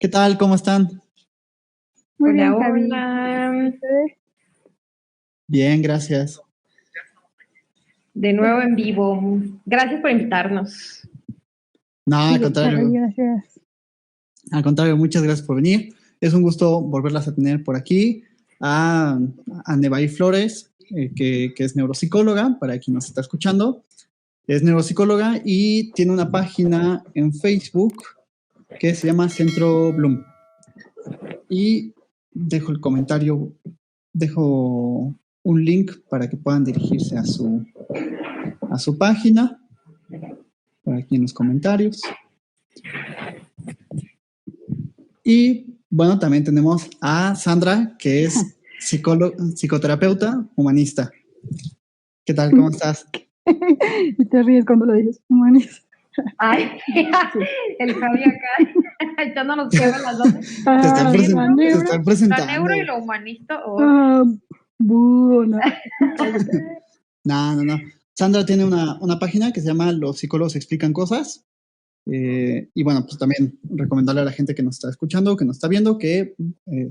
¿Qué tal? ¿Cómo están? Muy Hola, bien, Javi. hola. Bien, gracias. De nuevo en vivo. Gracias por invitarnos. No, al contrario. Gracias. Al contrario, muchas gracias por venir. Es un gusto volverlas a tener por aquí. A Nevaí Flores, que es neuropsicóloga, para quien nos está escuchando. Es neuropsicóloga y tiene una página en Facebook que se llama Centro Bloom. Y dejo el comentario, dejo un link para que puedan dirigirse a su página, por aquí en los comentarios. Y bueno, también tenemos a Sandra, que es psicoterapeuta humanista. ¿Qué tal? ¿Cómo estás? Y te ríes cuando lo dices, humanista. Ay, el Javi acá echándonos tierra las dos. Te están presentando. La neuro y lo humanista. No. Sandra tiene una página que se llama Los psicólogos explican cosas. Y bueno, pues también recomendarle a la gente que nos está escuchando, que nos está viendo, que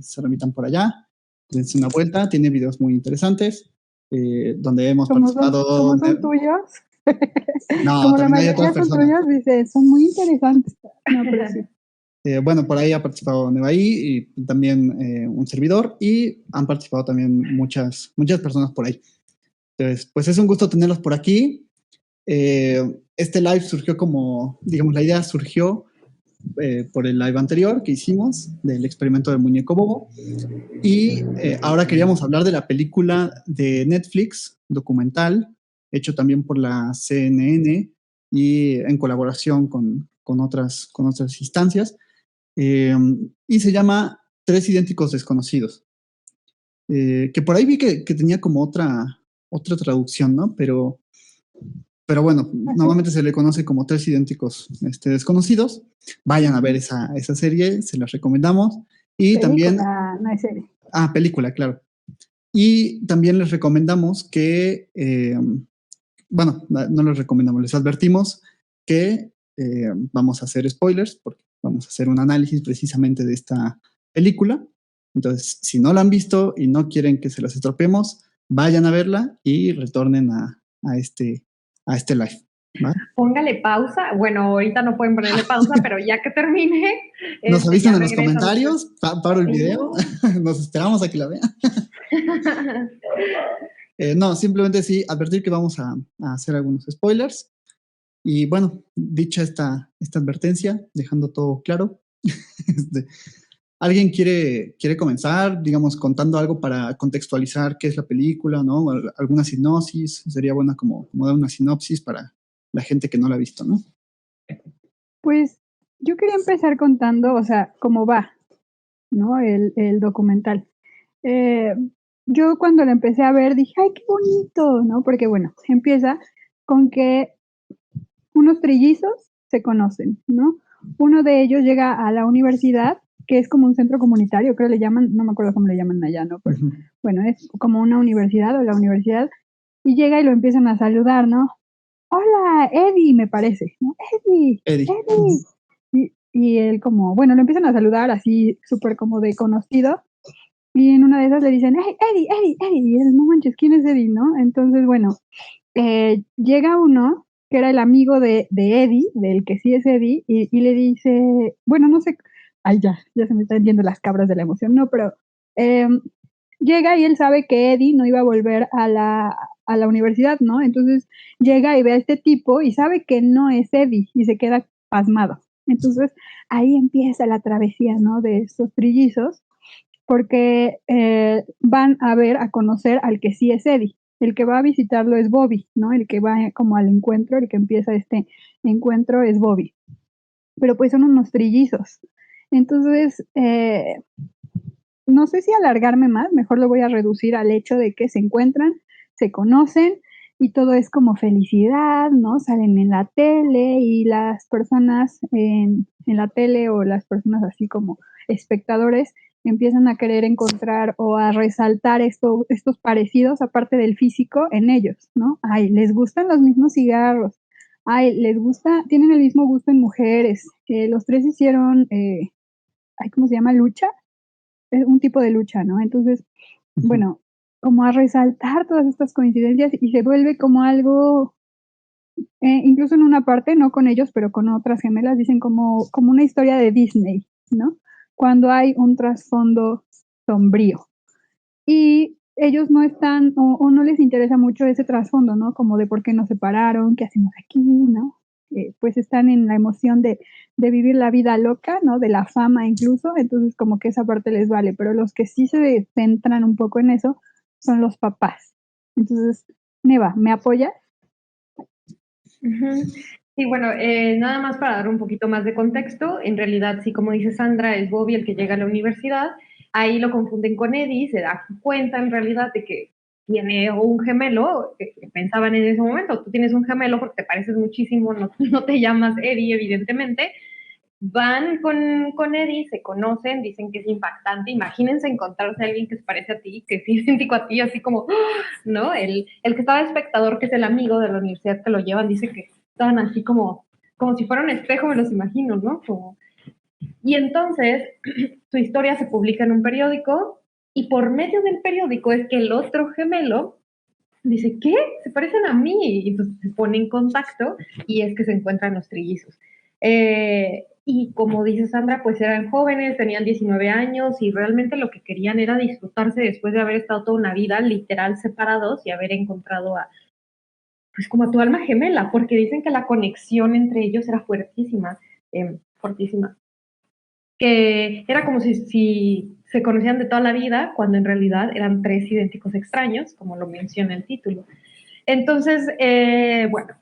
se remitan por allá, dense una vuelta, tiene videos muy interesantes, donde hemos participado. ¿Cómo son tuyos? No, como la mayoría son tuyos, dice, son muy interesantes. No, pero sí. Bueno, por ahí ha participado Nevaí y también un servidor, y han participado también muchas personas por ahí. Entonces, pues es un gusto tenerlos por aquí. Este live surgió digamos, la idea surgió por el live anterior que hicimos del experimento del muñeco bobo, y ahora queríamos hablar de la película de Netflix, documental, hecho también por la CNN y en colaboración con otras instancias, y se llama Tres idénticos desconocidos, que por ahí vi que tenía como otra traducción, ¿no? Pero bueno, normalmente se le conoce como Tres idénticos desconocidos. Vayan a ver esa serie, se las recomendamos. Y película, también... no es serie. Película, claro. Y también les recomendamos que, bueno, no les recomendamos, les advertimos que vamos a hacer spoilers, porque vamos a hacer un análisis precisamente de esta película. Entonces, si no la han visto y no quieren que se las estropeemos, vayan a verla y retornen a este live. ¿Va? Póngale pausa. Bueno, ahorita no pueden ponerle pausa, pero ya que termine. Nos avisan en los comentarios, paro el video, nos esperamos a que la vean. No, simplemente sí, advertir que vamos a hacer algunos spoilers. Y bueno, dicha esta advertencia, dejando todo claro, ¿alguien quiere comenzar, digamos, contando algo para contextualizar qué es la película, ¿no? Alguna sinopsis, sería buena como dar una sinopsis para la gente que no la ha visto, ¿no? Pues yo quería empezar contando, o sea, cómo va, ¿no? El documental. Yo cuando lo empecé a ver dije, ¡ay, qué bonito!, ¿no? Porque bueno, empieza con que unos trillizos se conocen, ¿no? Uno de ellos llega a la universidad, que es como un centro comunitario, creo le llaman, no me acuerdo cómo le llaman allá, ¿no? Pero bueno, es como una universidad o la universidad, y llega y lo empiezan a saludar, ¿no? Hola, Eddie, me parece, ¿no? Eddie. Y él como, bueno, lo empiezan a saludar así súper como de conocido, y en una de esas le dicen, hey, Eddie, y él, no manches, ¿quién es Eddie, no? Entonces, bueno, llega uno que era el amigo de Eddie, del que sí es Eddie, y le dice, bueno, no sé, ay, ya se me están yendo las cabras de la emoción, no, pero llega y él sabe que Eddie no iba a volver a la universidad, ¿no? Entonces llega y ve a este tipo y sabe que no es Eddie y se queda pasmado. Entonces ahí empieza la travesía, ¿no? De estos trillizos, porque van a ver, a conocer al que sí es Eddie. El que va a visitarlo es Bobby, ¿no? El que va como al encuentro, el que empieza este encuentro es Bobby. Pero pues son unos trillizos. Entonces, no sé si alargarme más, mejor lo voy a reducir al hecho de que se encuentran, se conocen y todo es como felicidad, ¿no? Salen en la tele y las personas en la tele o las personas así como espectadores empiezan a querer encontrar o a resaltar estos parecidos, aparte del físico, en ellos, ¿no? Ay, les gustan los mismos cigarros, ay, les gusta, tienen el mismo gusto en mujeres, los tres hicieron ¿cómo se llama? Lucha. Es un tipo de lucha, ¿no? Entonces, bueno, como a resaltar todas estas coincidencias y se vuelve como algo, incluso en una parte, no con ellos, pero con otras gemelas, dicen como una historia de Disney, ¿no? Cuando hay un trasfondo sombrío. Y ellos no están, o no les interesa mucho ese trasfondo, ¿no? Como de por qué nos separaron, qué hacemos aquí, ¿no? Pues están en la emoción de vivir la vida loca, ¿no? De la fama incluso, entonces como que esa parte les vale, pero los que sí se centran un poco en eso son los papás. Entonces, Neva, ¿me apoyas? Sí, bueno, nada más para dar un poquito más de contexto, en realidad, sí, como dice Sandra, es Bobby el que llega a la universidad, ahí lo confunden con Eddie, se da cuenta en realidad de que tiene un gemelo, que pensaban en ese momento, tú tienes un gemelo porque te pareces muchísimo, no, no te llamas Eddie, evidentemente. Van con Eddie, se conocen, dicen que es impactante. Imagínense encontrarse a alguien que se parece a ti, que es idéntico a ti, así como, ¿no? El que estaba de espectador, que es el amigo de la universidad que lo llevan, dice que estaban así como si fuera un espejo, me los imagino, ¿no? Y entonces su historia se publica en un periódico y por medio del periódico es que el otro gemelo dice, ¿qué? Se parecen a mí. Y entonces se pone en contacto y es que se encuentran los trillizos. Y como dice Sandra, pues eran jóvenes, tenían 19 años y realmente lo que querían era disfrutarse después de haber estado toda una vida literal separados y haber encontrado pues como a tu alma gemela, porque dicen que la conexión entre ellos era fuertísima, fuertísima. Que era como si se conocían de toda la vida, cuando en realidad eran tres idénticos extraños, como lo menciona el título. Entonces, bueno,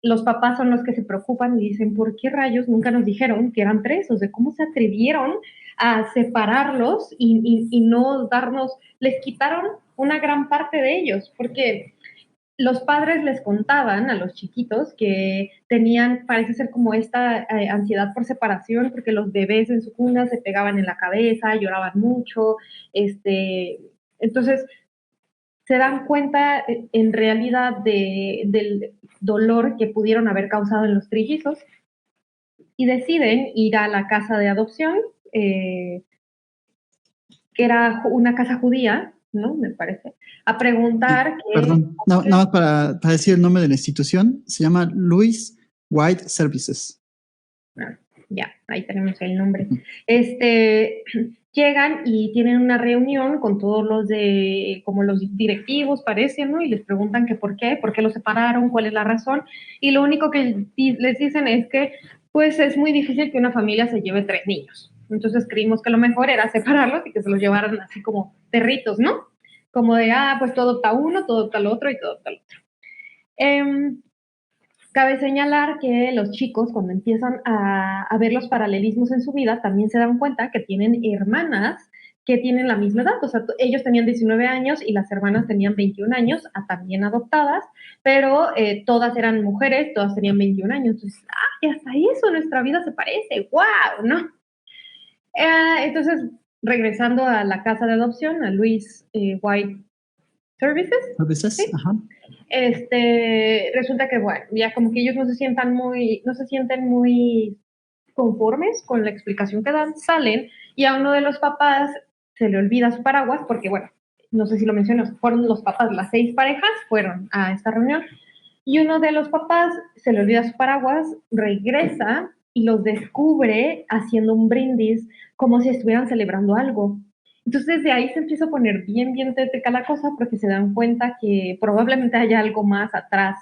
los papás son los que se preocupan y dicen, ¿por qué rayos nunca nos dijeron que eran tres? O sea, ¿cómo se atrevieron a separarlos y no darnos, les quitaron una gran parte de ellos? Porque los padres les contaban a los chiquitos que tenían, parece ser como esta ansiedad por separación, porque los bebés en su cuna se pegaban en la cabeza, lloraban mucho, entonces se dan cuenta en realidad del dolor que pudieron haber causado en los trillizos y deciden ir a la casa de adopción, que era una casa judía, ¿no? Me parece, a preguntar que... Perdón, nada más para decir el nombre de la institución, se llama Louis White Services. Ya, ahí tenemos el nombre. Llegan y tienen una reunión con todos como los directivos, parece, ¿no? Y les preguntan que por qué los separaron, cuál es la razón. Y lo único que les dicen es que, pues, es muy difícil que una familia se lleve 3 niños. Entonces creímos que lo mejor era separarlos y que se los llevaran así como perritos, ¿no? Como de, pues tú adopta uno, tú adopta el otro y tú adopta el otro. Cabe señalar que los chicos, cuando empiezan a ver los paralelismos en su vida, también se dan cuenta que tienen hermanas que tienen la misma edad. O sea, ellos tenían 19 años y las hermanas tenían 21 años, también adoptadas, pero todas eran mujeres, todas tenían 21 años. Entonces, hasta eso nuestra vida se parece, ¡wow! ¿No? Entonces, regresando a la casa de adopción, a Louis White Services, ¿sí? Ajá. Resulta que, bueno, ya como que ellos no se sienten muy conformes con la explicación que dan, salen y a uno de los papás se le olvida su paraguas porque, bueno, no sé si lo menciono, fueron los papás, las 6 parejas fueron a esta reunión y uno de los papás se le olvida su paraguas, regresa y los descubre haciendo un brindis como si estuvieran celebrando algo. Entonces de ahí se empieza a poner bien tétrica la cosa porque se dan cuenta que probablemente haya algo más atrás.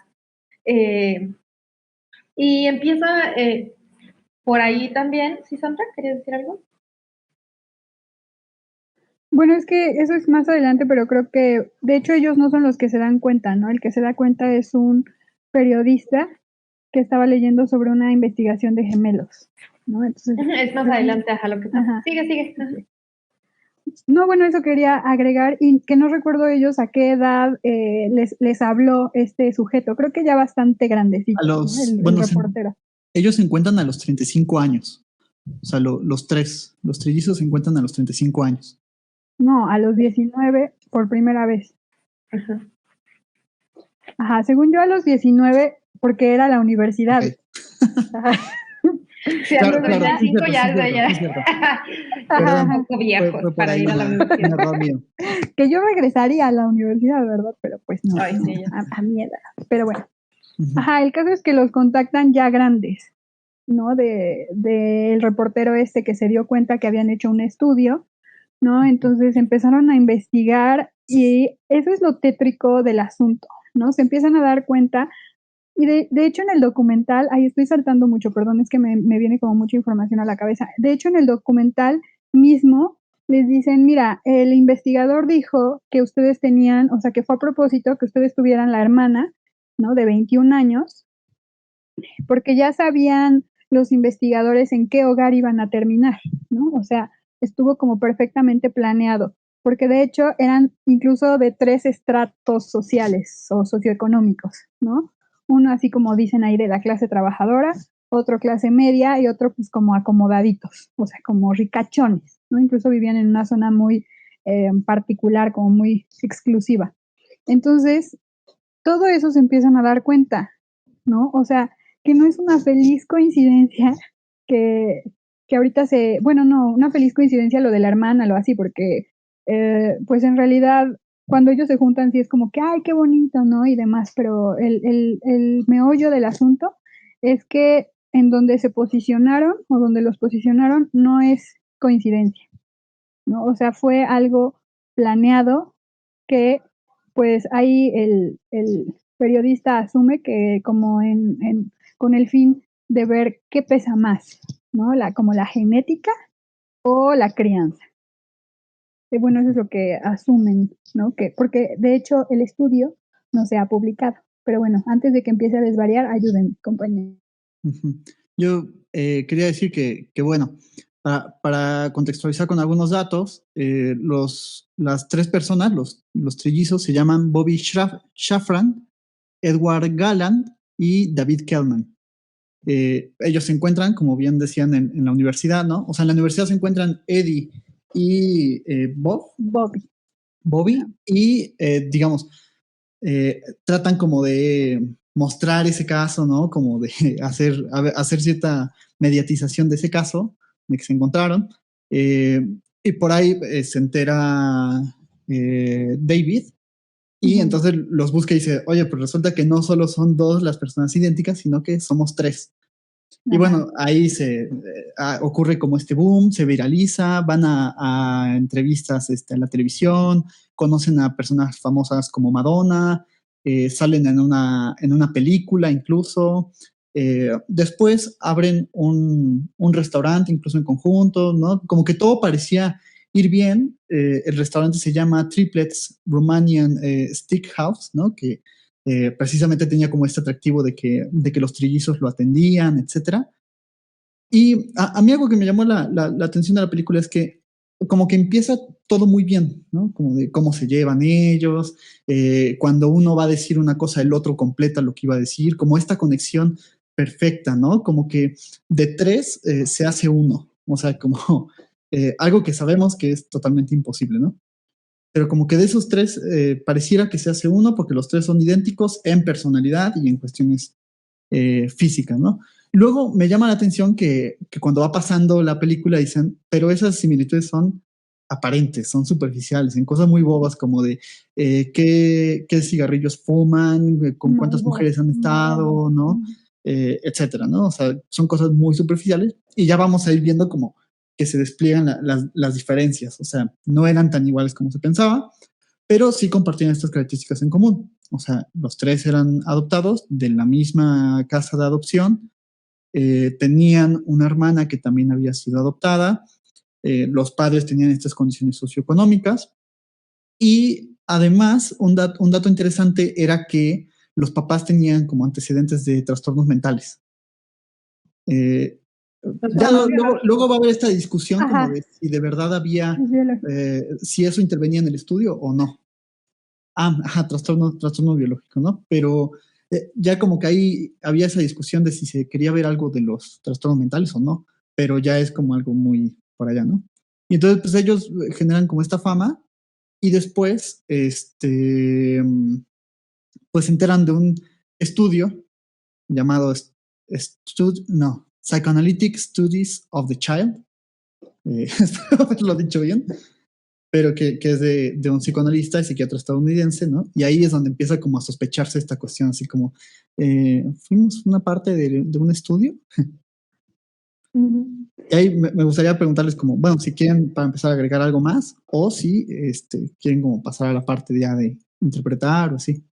Y empieza por ahí también. ¿Sí, Sandra? ¿Querías decir algo? Bueno, es que eso es más adelante, pero creo que, de hecho, ellos no son los que se dan cuenta, ¿no? El que se da cuenta es un periodista que estaba leyendo sobre una investigación de gemelos, ¿no? Entonces, es más adelante, lo que pasa. Sigue. No, bueno, eso quería agregar y que no recuerdo ellos a qué edad les habló este sujeto. Creo que ya bastante grandecito, ¿no? el reportero. Ellos se encuentran a los 35 años. O sea, los trillizos se encuentran a los 35 años. No, a los 19 por primera vez. Ajá, según yo a los 19 porque era la universidad. Okay. Sí, a Claro, los claro, sí es 25 cierto, ya, sí es cierto, ya. sí es cierto. Ajá, Un Perdón, ajá. poco viejos fue por para ahí ir a la un universidad. error mío. Que yo regresaría a la universidad, ¿verdad? Pero pues no, Ay, no, sí, ya. a mi edad. Pero bueno. Ujú. Ajá, el caso es que los contactan ya grandes, ¿no? De el reportero este que se dio cuenta que habían hecho un estudio, ¿no? Entonces empezaron a investigar y eso es lo tétrico del asunto, ¿no? Se empiezan a dar cuenta y de hecho en el documental, ahí estoy saltando mucho, perdón, es que me viene como mucha información a la cabeza. De hecho, en el documental mismo les dicen, mira, el investigador dijo que ustedes tenían, o sea, que fue a propósito que ustedes tuvieran la hermana, ¿no? De 21 años, porque ya sabían los investigadores en qué hogar iban a terminar, ¿no? O sea, estuvo como perfectamente planeado, porque de hecho eran incluso de 3 estratos sociales o socioeconómicos, ¿no? Uno así como dicen ahí de la clase trabajadora, otro clase media y otro pues como acomodaditos, o sea, como ricachones, ¿no? Incluso vivían en una zona muy particular, como muy exclusiva. Entonces, todo eso se empiezan a dar cuenta, ¿no? O sea, que no es una feliz coincidencia que, que ahorita bueno, no, una feliz coincidencia lo de la hermana, lo así, porque pues en realidad cuando ellos se juntan sí es como que, ay, qué bonito, ¿no? Y demás, pero el meollo del asunto es que en donde se posicionaron o donde los posicionaron no es coincidencia, ¿no? O sea, fue algo planeado que pues ahí el periodista asume que como con el fin de ver qué pesa más, ¿no? Como la genética o la crianza. Y bueno, eso es lo que asumen, ¿no? Que, porque de hecho el estudio no se ha publicado. Pero bueno, antes de que empiece a desvariar, ayuden, compañeros. Ujú. Yo quería decir que bueno, para contextualizar con algunos datos, las tres personas, los trillizos, se llaman Bobby Shafran, Edward Galland y David Kellman. Ellos se encuentran, como bien decían, en la universidad, ¿no? O sea, en la universidad se encuentran Eddie y Bobby. Bobby, y digamos, tratan como de mostrar ese caso, ¿no? Como de hacer cierta mediatización de ese caso, de que se encontraron. Eh, y por ahí se entera David, y Ujú. entonces los busca y dice, oye, pues resulta que no solo son dos las personas idénticas, sino que somos tres. Y Ajá. bueno, ahí ocurre como este boom, se viraliza, van a entrevistas en la televisión, conocen a personas famosas como Madonna, salen en una película incluso. Después abren un restaurante incluso en conjunto, ¿no? Como que todo parecía ir bien. El restaurante se llama Triplets Romanian Steakhouse, ¿no? Que precisamente tenía como este atractivo de que los trillizos lo atendían, etcétera. Y a mí algo que me llamó la atención de la película es que como que empieza todo muy bien, ¿no? Como de cómo se llevan ellos, cuando uno va a decir una cosa, el otro completa lo que iba a decir, como esta conexión perfecta, ¿no? Como que de tres se hace uno, o sea, como algo que sabemos que es totalmente imposible, ¿no? Pero como que de esos tres pareciera que se hace uno porque los tres son idénticos en personalidad y en cuestiones físicas, ¿no? Luego me llama la atención que cuando va pasando la película dicen, pero esas similitudes son aparentes, son superficiales, en cosas muy bobas como de qué cigarrillos fuman, con cuántas mujeres han Morbo. estado, ¿no? Etcétera, ¿no? O sea, son cosas muy superficiales y ya vamos a ir viendo como que se despliegan las diferencias, o sea, no eran tan iguales como se pensaba, pero sí compartían estas características en común. O sea, los tres eran adoptados de la misma casa de adopción, tenían una hermana que también había sido adoptada, los padres tenían estas condiciones socioeconómicas y además un dato interesante era que los papás tenían como antecedentes de trastornos mentales. Eh, ya Trastornos luego biológicos. va a haber esta discusión como Ajá, de si de verdad había, es biológico. si eso intervenía en el estudio o no. Ajá, trastorno biológico, ¿no? Pero ya como que ahí había esa discusión de si se quería ver algo de los trastornos mentales o no, pero ya es como algo muy por allá, ¿no? Y entonces, pues ellos generan como esta fama y después, pues se enteran de un estudio llamado, no, Psychoanalytic Studies of the Child, espero haberlo dicho bien, pero que es de un psicoanalista y psiquiatra estadounidense, ¿no? Y ahí es donde empieza como a sospecharse esta cuestión, así como, fuimos una parte de un estudio. Y ahí me gustaría preguntarles como, bueno, si quieren para empezar a agregar algo más, o si quieren como pasar a la parte ya de interpretar o así.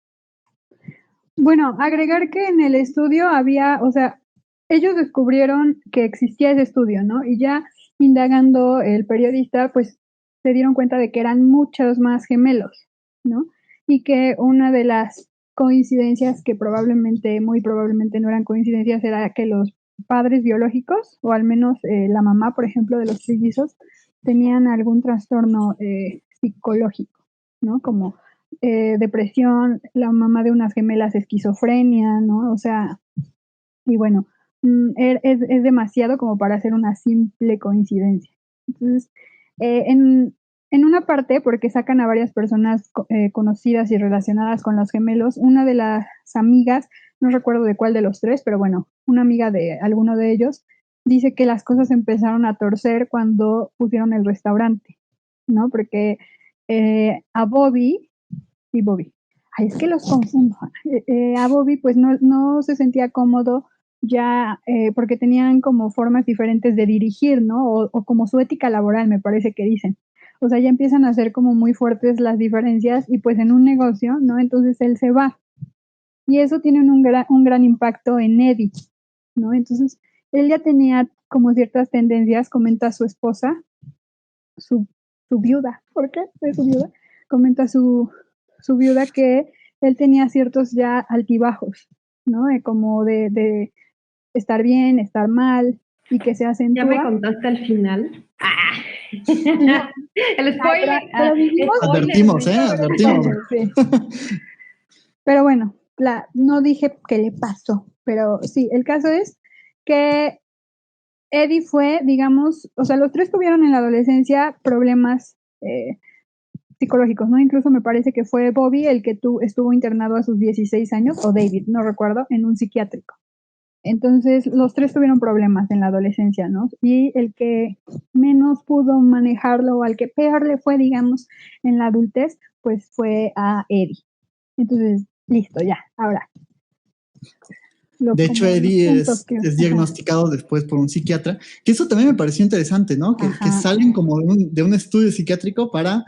Bueno, agregar que en el estudio había, o sea, ellos descubrieron que existía ese estudio, ¿no? Y ya indagando el periodista, pues se dieron cuenta de que eran muchos más gemelos, ¿no? Y que una de las coincidencias que probablemente, muy probablemente no eran coincidencias, era que los padres biológicos, o al menos la mamá, por ejemplo, de los trillizos, tenían algún trastorno psicológico, ¿no? Como depresión, la mamá de unas gemelas esquizofrenia, ¿no? O sea, y bueno, es demasiado como para hacer una simple coincidencia. Entonces, en una parte, porque sacan a varias personas conocidas y relacionadas con los gemelos, una de las amigas, no recuerdo de cuál de los tres, pero bueno, una amiga de alguno de ellos, dice que las cosas empezaron a torcer cuando pusieron el restaurante, ¿no? Porque a Bobby y Bobby. Ay, es que los confundo. A Bobby pues no se sentía cómodo ya porque tenían como formas diferentes de dirigir, ¿no? O como su ética laboral, me parece que dicen. O sea, ya empiezan a ser como muy fuertes las diferencias y pues en un negocio, ¿no? Entonces él se va. Y eso tiene un gran impacto en Eddie, ¿no? Entonces él ya tenía como ciertas tendencias, comenta su esposa, su, su viuda, ¿por qué? Es su viuda, comenta su viuda que él tenía ciertos ya altibajos, ¿no? Como de estar bien, estar mal, y que se ¿Ya me acentúa. contaste al final? ¡Ah! El spoiler. Pero vivimos. Advertimos, advertimos. Sí. Pero bueno, no dije qué le pasó, pero sí, el caso es que Eddie fue, digamos, o sea, los tres tuvieron en la adolescencia problemas psicológicos, ¿no? Incluso me parece que fue Bobby el que estuvo internado a sus 16 años, o David, no recuerdo, en un psiquiátrico. Entonces, los tres tuvieron problemas en la adolescencia, ¿no? Y el que menos pudo manejarlo, o al que peor le fue, digamos, en la adultez, pues fue a Eddie. Entonces, listo, ya, ahora. De hecho, Eddie es diagnosticado después por un psiquiatra, que eso también me pareció interesante, ¿no? Que salen como de un estudio psiquiátrico para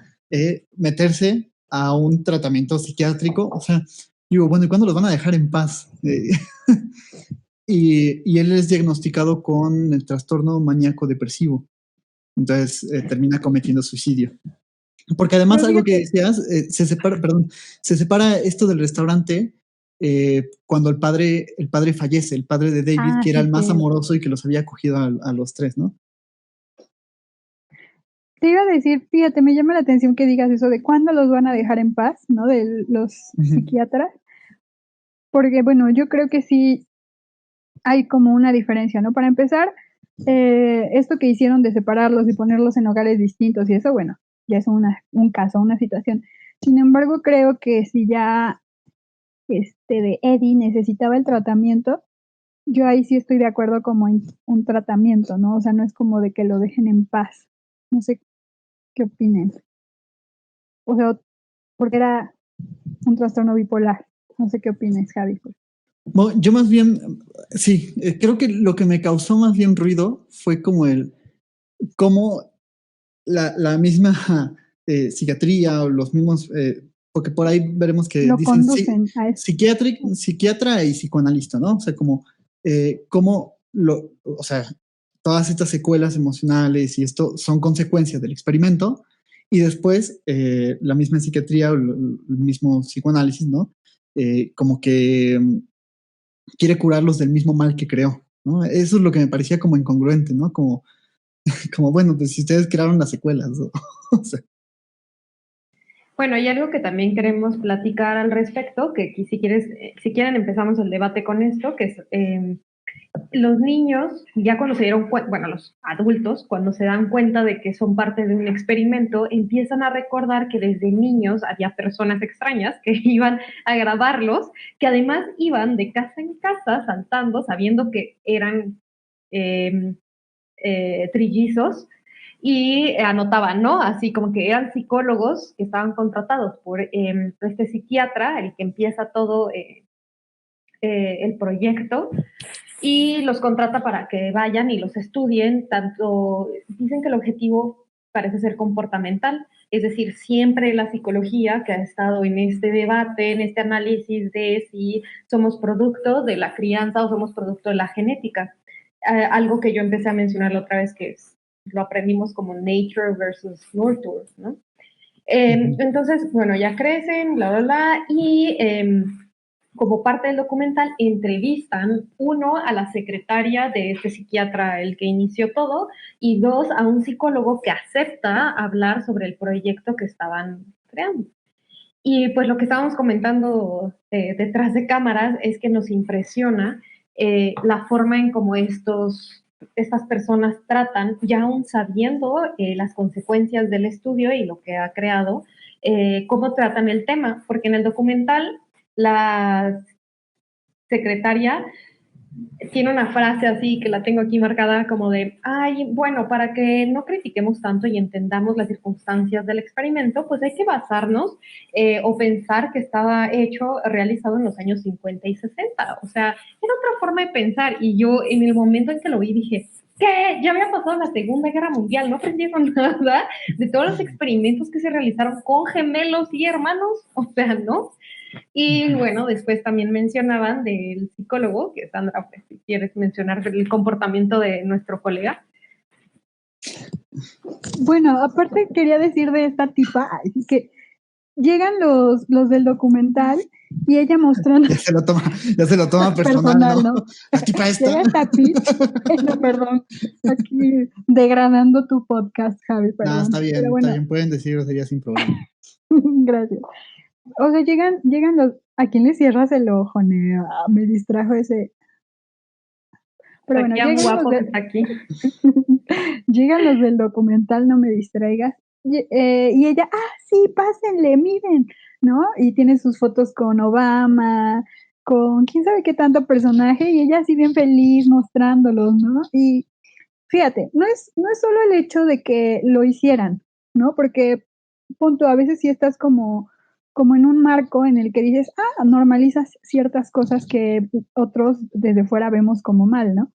meterse a un tratamiento psiquiátrico. O sea, digo, bueno, ¿y cuándo los van a dejar en paz? Y él es diagnosticado con el trastorno maníaco depresivo. Entonces termina cometiendo suicidio. Porque además, algo que decías, se separa esto del restaurante cuando el padre fallece, el padre de David, que era el más amoroso y que los había acogido a los tres, ¿no? Te iba a decir, fíjate, me llama la atención que digas eso de cuándo los van a dejar en paz, ¿no? De los psiquiatras. Porque, bueno, yo creo que sí hay como una diferencia, ¿no? Para empezar, esto que hicieron de separarlos y ponerlos en hogares distintos y eso, bueno, ya es un caso, una situación. Sin embargo, creo que si ya de Eddie necesitaba el tratamiento, yo ahí sí estoy de acuerdo como en un tratamiento, ¿no? O sea, no es como de que lo dejen en paz. No sé qué opinen. O sea, porque era un trastorno bipolar. No sé qué opinas, Javi. Bueno, yo más bien, sí, creo que lo que me causó más bien ruido fue como cómo la misma psiquiatría o los mismos, porque por ahí veremos que lo dicen psiquiatra y psicoanalista, ¿no? O sea, como cómo o sea, todas estas secuelas emocionales y esto son consecuencias del experimento y después la misma psiquiatría o el mismo psicoanálisis, ¿no? Como que quiere curarlos del mismo mal que creó, ¿no? Eso es lo que me parecía como incongruente, ¿no? Como bueno, pues si ustedes crearon las secuelas, ¿no? O sea. Bueno, hay algo que también queremos platicar al respecto, que si quieren empezamos el debate con esto, que es los niños, ya cuando se dieron cuenta, bueno, los adultos, cuando se dan cuenta de que son parte de un experimento, empiezan a recordar que desde niños había personas extrañas que iban a grabarlos, que además iban de casa en casa saltando, sabiendo que eran trillizos, y anotaban, ¿no? Así como que eran psicólogos que estaban contratados por este psiquiatra, el que empieza todo el proyecto, y los contrata para que vayan y los estudien. Tanto dicen que el objetivo parece ser comportamental, es decir, siempre la psicología que ha estado en este debate, en este análisis de si somos producto de la crianza o somos producto de la genética. Algo que yo empecé a mencionar la otra vez, que lo aprendimos como nature versus nurture, ¿no? Entonces, bueno, ya crecen, bla, bla, bla, y como parte del documental entrevistan, uno, a la secretaria de este psiquiatra, el que inició todo, y dos, a un psicólogo que acepta hablar sobre el proyecto que estaban creando. Y pues lo que estábamos comentando detrás de cámaras es que nos impresiona la forma en cómo estas personas tratan, ya aún sabiendo las consecuencias del estudio y lo que ha creado, cómo tratan el tema, porque en el documental la secretaria tiene una frase así que la tengo aquí marcada como de, ay, bueno, para que no critiquemos tanto y entendamos las circunstancias del experimento, pues hay que basarnos o pensar que estaba realizado en los años 50 y 60. O sea, era otra forma de pensar. Y yo en el momento en que lo vi dije, ¿qué? Ya había pasado la Segunda Guerra Mundial, no aprendieron nada de todos los experimentos que se realizaron con gemelos y hermanos. O sea, ¿no? Y bueno, después también mencionaban del psicólogo, que Sandra, pues, si quieres mencionar el comportamiento de nuestro colega. Bueno, aparte quería decir de esta tipa que llegan los del documental y ella mostrando... Ya se lo toma personal, ¿no? La tipa esta. Llega esta no, perdón, aquí degradando tu podcast, Javi, perdón. No, está bien, bueno, está bien, pueden decir groserías sin problema. Gracias. O sea, llegan los... ¿A quién le cierras el ojo, Nea? Me distrajo ese... Pero bueno, llegan guapo que está aquí. Llegan los del documental, no me distraigas. Y ella, sí, pásenle, miren, ¿no? Y tiene sus fotos con Obama, con quién sabe qué tanto personaje, y ella así bien feliz mostrándolos, ¿no? Y fíjate, no es solo el hecho de que lo hicieran, ¿no? Porque, punto, a veces sí estás como en un marco en el que dices, normalizas ciertas cosas que otros desde fuera vemos como mal, ¿no?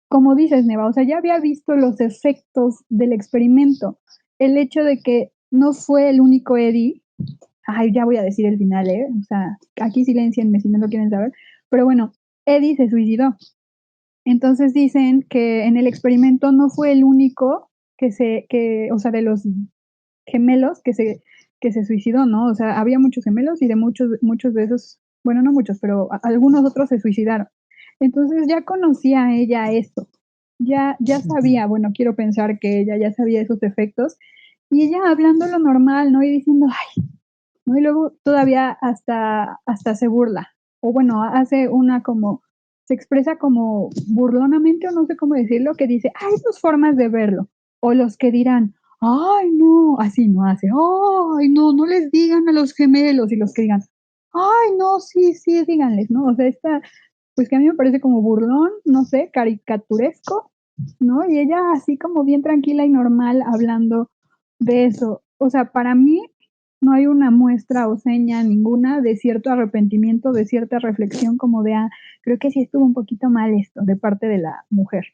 Como dices, Neva, o sea, ya había visto los efectos del experimento. El hecho de que no fue el único Eddie, ya voy a decir el final, o sea, aquí silencienme si no lo quieren saber, pero bueno, Eddie se suicidó. Entonces dicen que en el experimento no fue el único o sea, de los gemelos que se suicidó, ¿no? O sea, había muchos gemelos y de muchos de esos, bueno, no muchos, pero algunos otros se suicidaron. Entonces ya conocía ella esto, ya sabía, bueno, quiero pensar que ella ya sabía esos efectos, y ella hablando lo normal, ¿no? Y diciendo, ay, ¿no? Y luego todavía hasta se burla, o bueno, hace una como, se expresa como burlonamente, o no sé cómo decirlo, que dice, hay dos formas de verlo, o los que dirán, ay, no, así no hace, ay, no, no les digan a los gemelos, y los que digan, ay, no, sí, díganles, ¿no? O sea, pues que a mí me parece como burlón, no sé, caricaturesco, ¿no? Y ella así como bien tranquila y normal hablando de eso. O sea, para mí no hay una muestra o seña ninguna de cierto arrepentimiento, de cierta reflexión como de, creo que sí estuvo un poquito mal esto de parte de la mujer.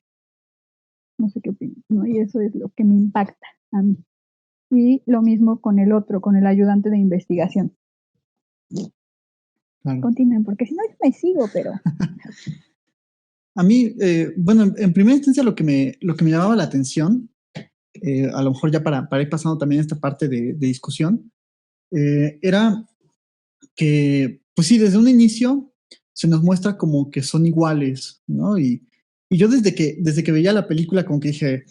No sé qué opinas, ¿no? Y eso es lo que me impacta a mí. Y lo mismo con el otro, con el ayudante de investigación. Claro. Continúen, porque si no yo me sigo, pero... A mí, bueno, en primera instancia lo que me llamaba la atención, a lo mejor ya para ir pasando también esta parte de discusión, era que, pues sí, desde un inicio se nos muestra como que son iguales, ¿no? Y yo desde que veía la película como que dije,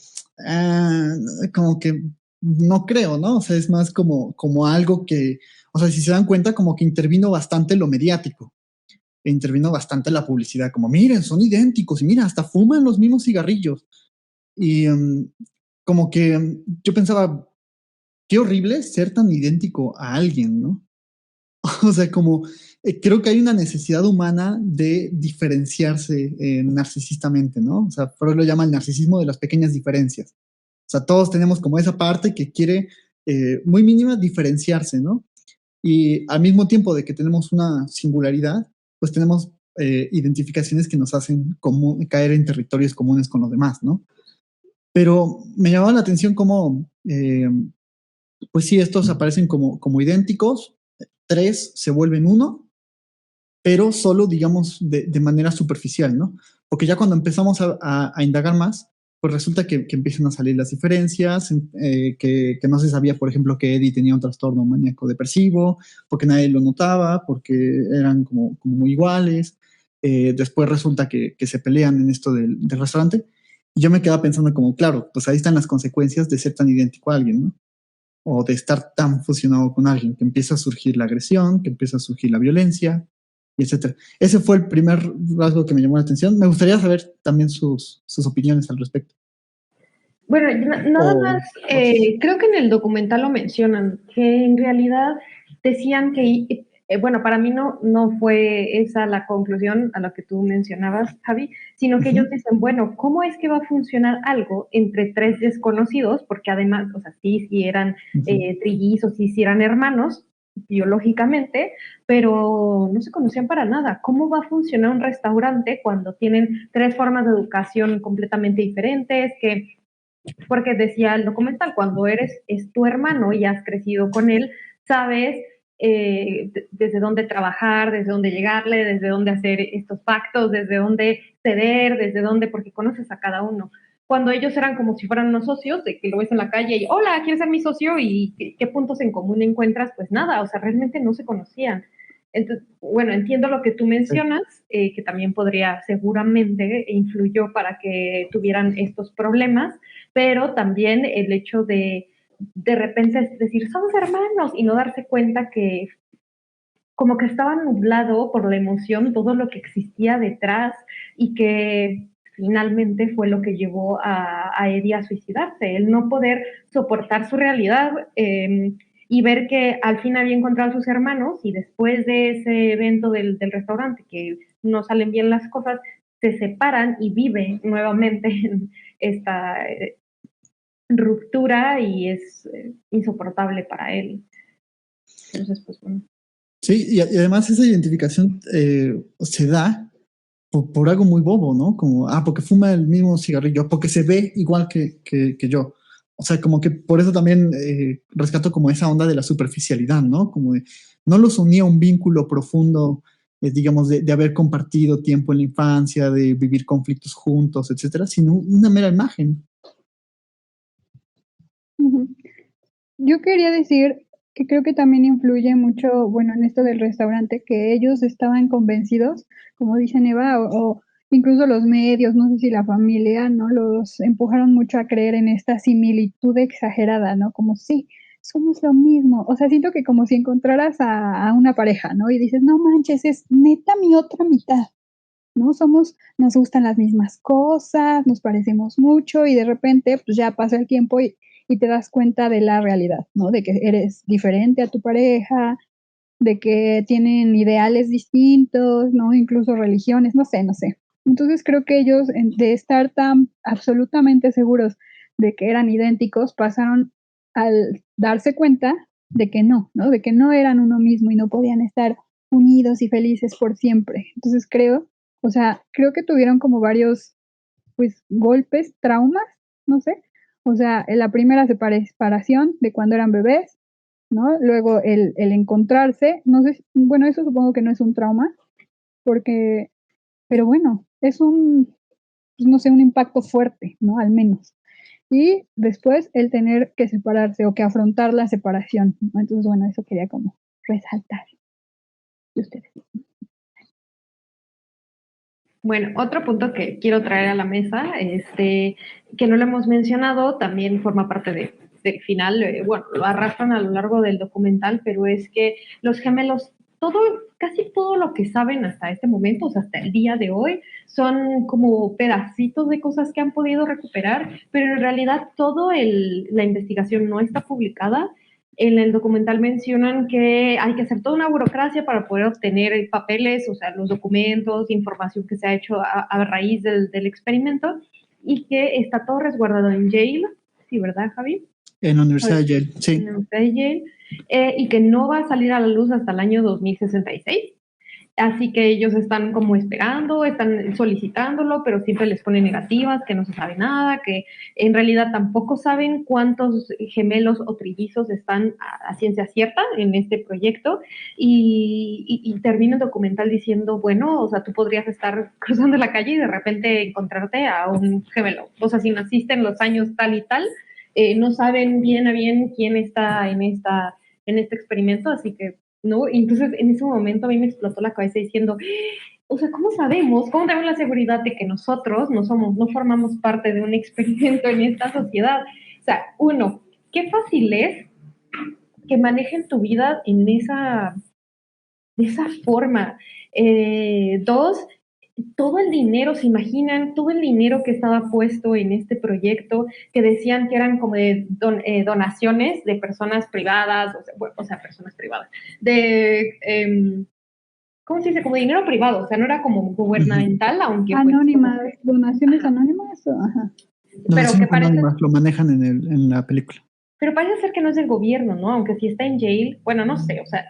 como que no creo, ¿no? O sea, es más como algo que, o sea, si se dan cuenta, como que intervino bastante lo mediático, intervino bastante la publicidad, como miren, son idénticos, y mira, hasta fuman los mismos cigarrillos. Y como que yo pensaba, qué horrible ser tan idéntico a alguien, ¿no? O sea, como creo que hay una necesidad humana de diferenciarse narcisistamente, ¿no? O sea, Freud lo llama el narcisismo de las pequeñas diferencias. O sea, todos tenemos como esa parte que quiere, muy mínima, diferenciarse, ¿no? Y al mismo tiempo de que tenemos una singularidad, pues tenemos identificaciones que nos hacen caer en territorios comunes con los demás, ¿no? Pero me llamaba la atención cómo, pues sí, estos aparecen como idénticos, 3 se vuelven 1, pero solo, digamos, de manera superficial, ¿no? Porque ya cuando empezamos a indagar más, pues resulta que empiezan a salir las diferencias, que no se sabía, por ejemplo, que Eddie tenía un trastorno maníaco depresivo, porque nadie lo notaba, porque eran como muy iguales. Después resulta que se pelean en esto del restaurante. Y yo me quedaba pensando como, claro, pues ahí están las consecuencias de ser tan idéntico a alguien, ¿no? O de estar tan fusionado con alguien, que empieza a surgir la agresión, que empieza a surgir la violencia, y etcétera. Ese fue el primer rasgo que me llamó la atención. Me gustaría saber también sus opiniones al respecto. Bueno, nada más, creo que en el documental lo mencionan, que en realidad decían que, bueno, para mí no fue esa la conclusión a la que tú mencionabas, Javi, sino que ellos dicen, bueno, ¿cómo es que va a funcionar algo entre 3 desconocidos? Porque además, o sea, sí eran trillizos, sí eran hermanos, biológicamente, pero no se conocían para nada. ¿Cómo va a funcionar un restaurante cuando tienen 3 formas de educación completamente diferentes, porque decía el documental, cuando es tu hermano y has crecido con él, sabes desde dónde trabajar, desde dónde llegarle, desde dónde hacer estos pactos, desde dónde ceder, desde dónde, porque conoces a cada uno. Cuando ellos eran como si fueran unos socios, de que lo ves en la calle y, hola, ¿quieres ser mi socio? ¿Y qué puntos en común encuentras? Pues nada, o sea, realmente no se conocían. Entonces, bueno, entiendo lo que tú mencionas, que también podría, seguramente influyó para que tuvieran estos problemas, pero también el hecho de repente decir, somos hermanos, y no darse cuenta que como que estaba nublado por la emoción todo lo que existía detrás, y que finalmente fue lo que llevó a Eddie a suicidarse, el no poder soportar su realidad, y ver que al fin había encontrado a sus hermanos, y después de ese evento del restaurante, que no salen bien las cosas, se separan y vive nuevamente en esta ruptura, y es insoportable para él. Entonces, pues bueno. Sí, y además esa identificación se da por algo muy bobo, ¿no? Como, porque fuma el mismo cigarrillo, porque se ve igual que yo. O sea, como que por eso también rescato como esa onda de la superficialidad, ¿no? Como de, no los unía un vínculo profundo, digamos, de haber compartido tiempo en la infancia, de vivir conflictos juntos, etcétera, sino una mera imagen. Yo quería decir que creo que también influye mucho, bueno, en esto del restaurante, que ellos estaban convencidos, como dice Eva, o incluso los medios, no sé si la familia, ¿no? Los empujaron mucho a creer en esta similitud exagerada, ¿no? Como sí, somos lo mismo. O sea, siento que como si encontraras a una pareja, ¿no? Y dices, no manches, es neta mi otra mitad, ¿no? Nos gustan las mismas cosas, nos parecemos mucho, y de repente, pues ya pasa el tiempo y te das cuenta de la realidad, ¿no? De que eres diferente a tu pareja, de que tienen ideales distintos, ¿no? Incluso religiones, no sé, no sé. Entonces creo que ellos, de estar tan absolutamente seguros de que eran idénticos, pasaron al darse cuenta de que no, ¿no? De que no eran uno mismo y no podían estar unidos y felices por siempre. Entonces creo que tuvieron como varios, pues, golpes, traumas, no sé. O sea, en la primera separación de cuando eran bebés, ¿no? Luego el encontrarse, no sé, bueno, eso supongo que no es un trauma, porque, pero bueno, es pues no sé, un impacto fuerte, ¿no? Al menos. Y después el tener que separarse o que afrontar la separación, ¿no? Entonces, bueno, eso quería como resaltar de ustedes. Bueno, otro punto que quiero traer a la mesa, que no lo hemos mencionado, también forma parte del final, bueno, lo arrastran a lo largo del documental, pero es que los gemelos, casi todo lo que saben hasta este momento, o sea, hasta el día de hoy, son como pedacitos de cosas que han podido recuperar, pero en realidad la investigación no está publicada. En el documental mencionan que hay que hacer toda una burocracia para poder obtener papeles, o sea, los documentos, información que se ha hecho a raíz del experimento, y que está todo resguardado en Yale, sí, ¿verdad, Javi? En la Universidad de Yale, En sí. la Universidad de Yale, y que no va a salir a la luz hasta el año 2066. Así que ellos están como esperando, están solicitándolo, pero siempre les ponen negativas, que no se sabe nada, que en realidad tampoco saben cuántos gemelos o trillizos están a ciencia cierta en este proyecto. Y termina el documental diciendo, bueno, o sea, tú podrías estar cruzando la calle y de repente encontrarte a un gemelo. O sea, si naciste en los años tal y tal, no saben bien a bien quién está en este experimento, así que ¿no? Y entonces en ese momento a mí me explotó la cabeza diciendo, o sea, ¿cómo sabemos? ¿Cómo tenemos la seguridad de que nosotros no formamos parte de un experimento en esta sociedad? O sea, uno, qué fácil es que manejen tu vida de esa forma. Dos, todo el dinero, ¿se imaginan? Todo el dinero que estaba puesto en este proyecto, que decían que eran como de donaciones de personas privadas, o sea personas privadas, ¿cómo se dice? Como dinero privado, o sea, no era como gubernamental, aunque anónimas, pues, donaciones anónimas, ajá. Pero que parece, lo manejan en la película. Pero parece ser que no es del gobierno, ¿no? Aunque sí está en Yale, bueno, no sé, o sea,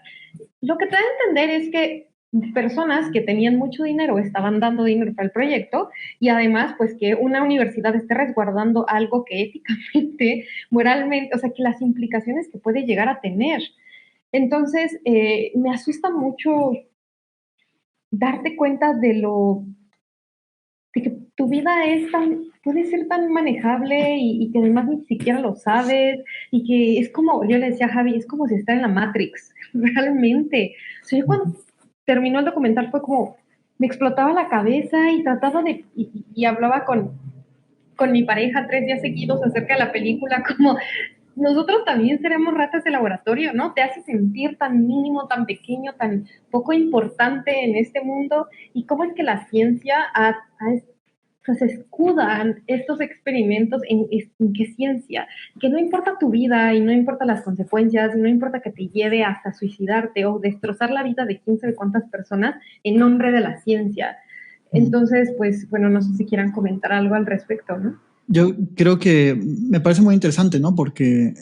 lo que te da a entender es que personas que tenían mucho dinero estaban dando dinero para el proyecto y además pues que una universidad esté resguardando algo que éticamente, moralmente, o sea que las implicaciones que puede llegar a tener. Entonces me asusta mucho darte cuenta de que tu vida puede ser tan manejable y que además ni siquiera lo sabes y que es como, yo le decía a Javi, es como si está en la Matrix, realmente. O sea, yo cuando terminó el documental fue como, me explotaba la cabeza y trataba y hablaba con mi pareja 3 días seguidos acerca de la película, como nosotros también seremos ratas de laboratorio, ¿no? Te hace sentir tan mínimo, tan pequeño, tan poco importante en este mundo. ¿Y cómo es que la ciencia o sea, se escudan estos experimentos en qué ciencia? Que no importa tu vida y no importa las consecuencias y no importa que te lleve hasta suicidarte o destrozar la vida de quién sabe cuántas personas en nombre de la ciencia. Entonces, pues, bueno, no sé si quieran comentar algo al respecto, ¿no? Yo creo que me parece muy interesante, ¿no? Porque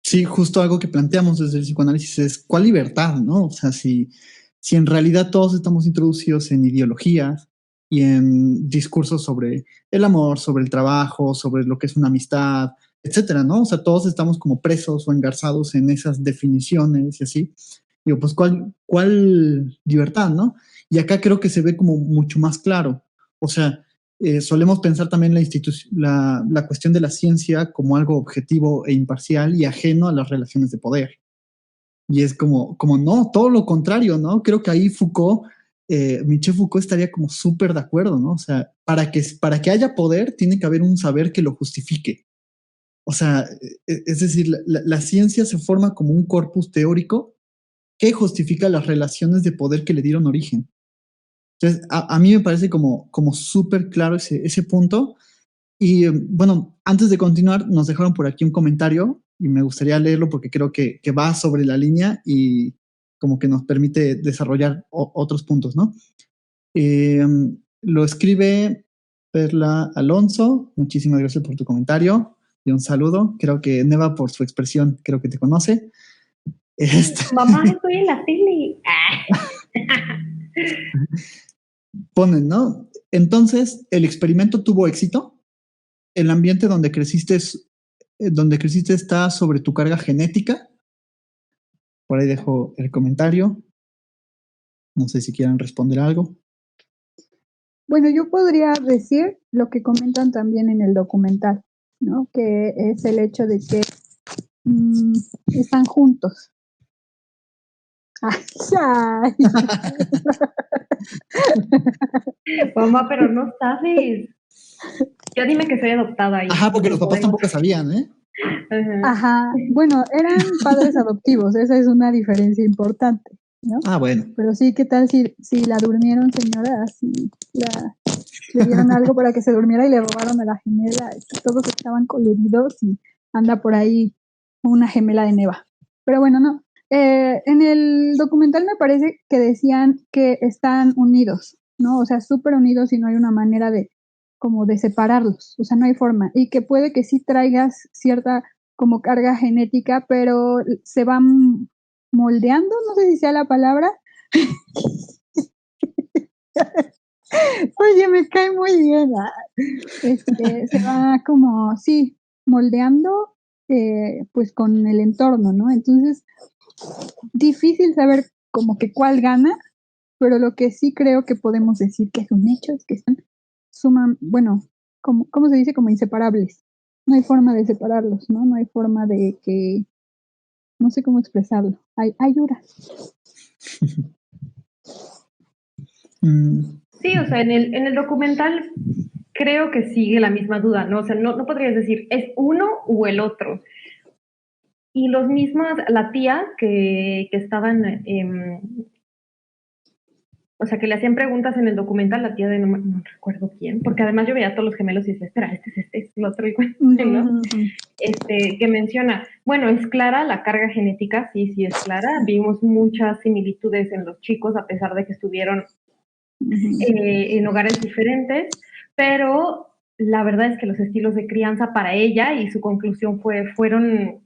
sí, justo algo que planteamos desde el psicoanálisis es ¿cuál libertad, no? O sea, si en realidad todos estamos introducidos en ideologías y en discursos sobre el amor, sobre el trabajo, sobre lo que es una amistad, etcétera, ¿no? O sea, todos estamos como presos o engarzados en esas definiciones y así. Digo, pues ¿cuál libertad, no? Y acá creo que se ve como mucho más claro. O sea, solemos pensar también la cuestión de la ciencia como algo objetivo e imparcial y ajeno a las relaciones de poder. Y es como no, todo lo contrario, ¿no? Creo que ahí Michel Foucault estaría como súper de acuerdo, ¿no? O sea, para que haya poder, tiene que haber un saber que lo justifique. O sea, es decir, la ciencia se forma como un corpus teórico que justifica las relaciones de poder que le dieron origen. Entonces, a mí me parece como súper claro ese punto. Y bueno, antes de continuar, nos dejaron por aquí un comentario y me gustaría leerlo porque creo que va sobre la línea y como que nos permite desarrollar otros puntos, ¿no? Lo escribe Perla Alonso. Muchísimas gracias por tu comentario y un saludo. Creo que Neva, por su expresión, creo que te conoce. Mamá, estoy en la tele. Ponen, ¿no? Entonces, el experimento tuvo éxito. El ambiente donde creciste está sobre tu carga genética. Por ahí dejo el comentario. No sé si quieran responder algo. Bueno, yo podría decir lo que comentan también en el documental, ¿no? Que es el hecho de que están juntos. Ay. Mamá, pero no sabes. Ya dime que soy adoptada ahí. Ajá, porque los papás tampoco sabían, ¿eh? Ajá. Bueno, eran padres adoptivos, esa es una diferencia importante, ¿no? Ah, bueno. Pero sí, ¿qué tal si la durmieron, señora? Si le dieron algo para que se durmiera y le robaron a la gemela. Todos estaban coludidos y anda por ahí una gemela de Neva. Pero bueno, no. En el documental me parece que decían que están unidos, ¿no? O sea, súper unidos y no hay una manera de como de separarlos, o sea, no hay forma. Y que puede que sí traigas cierta como carga genética, pero se van moldeando, no sé si sea la palabra. Oye, me cae muy bien. Se va como, sí, moldeando pues con el entorno, ¿no? Entonces, difícil saber como que cuál gana, pero lo que sí creo que podemos decir que es un hecho es que están bueno, como, ¿cómo se dice? Como inseparables. No hay forma de separarlos, ¿no? No hay forma de que, no sé cómo expresarlo. Hay horas. Sí, o sea, en el documental creo que sigue la misma duda, ¿no? O sea, no podrías decir, ¿es uno o el otro? Y los mismos, la tía que estaban, o sea, que le hacían preguntas en el documental, la tía de no recuerdo quién, porque además yo veía a todos los gemelos y decía, espera, este es el otro igual, ¿no? Que menciona, bueno, es clara la carga genética, sí es clara, vimos muchas similitudes en los chicos a pesar de que estuvieron en hogares diferentes, pero la verdad es que los estilos de crianza para ella y su conclusión fueron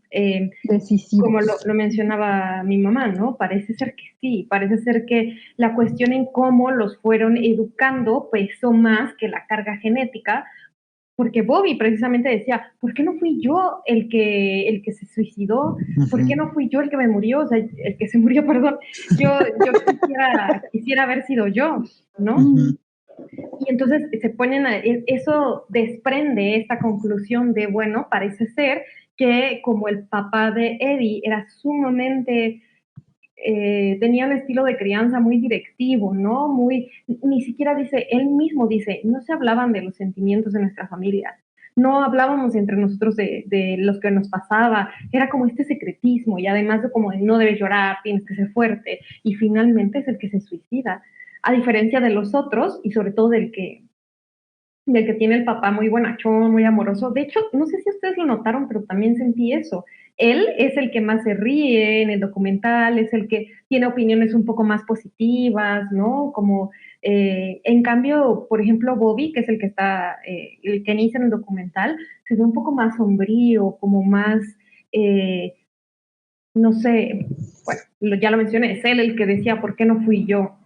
decisivos. Como lo mencionaba mi mamá, ¿no? Parece ser que sí, parece ser que la cuestión en cómo los fueron educando pesó más que la carga genética, porque Bobby precisamente decía, ¿por qué no fui yo el que se suicidó? ¿Por qué no fui yo el que me murió? O sea, el que se murió, perdón. Yo quisiera haber sido yo, ¿no? Y entonces se ponen eso desprende esta conclusión de, bueno, parece ser que como el papá de Eddie era sumamente tenía un estilo de crianza muy directivo, ¿no? Ni siquiera dice, él mismo dice, no se hablaban de los sentimientos de nuestra familia, no hablábamos entre nosotros de los que nos pasaba, era como este secretismo y además de como de no debes llorar, tienes que ser fuerte y finalmente es el que se suicida, a diferencia de los otros y sobre todo del que tiene el papá muy bonachón, muy amoroso. De hecho, no sé si ustedes lo notaron, pero también sentí eso. Él es el que más se ríe en el documental, es el que tiene opiniones un poco más positivas, ¿no? Como, en cambio, por ejemplo, Bobby, que es el que está, el que inicia en el documental, se ve un poco más sombrío, como más, no sé, bueno, ya lo mencioné, es él el que decía, ¿por qué no fui yo?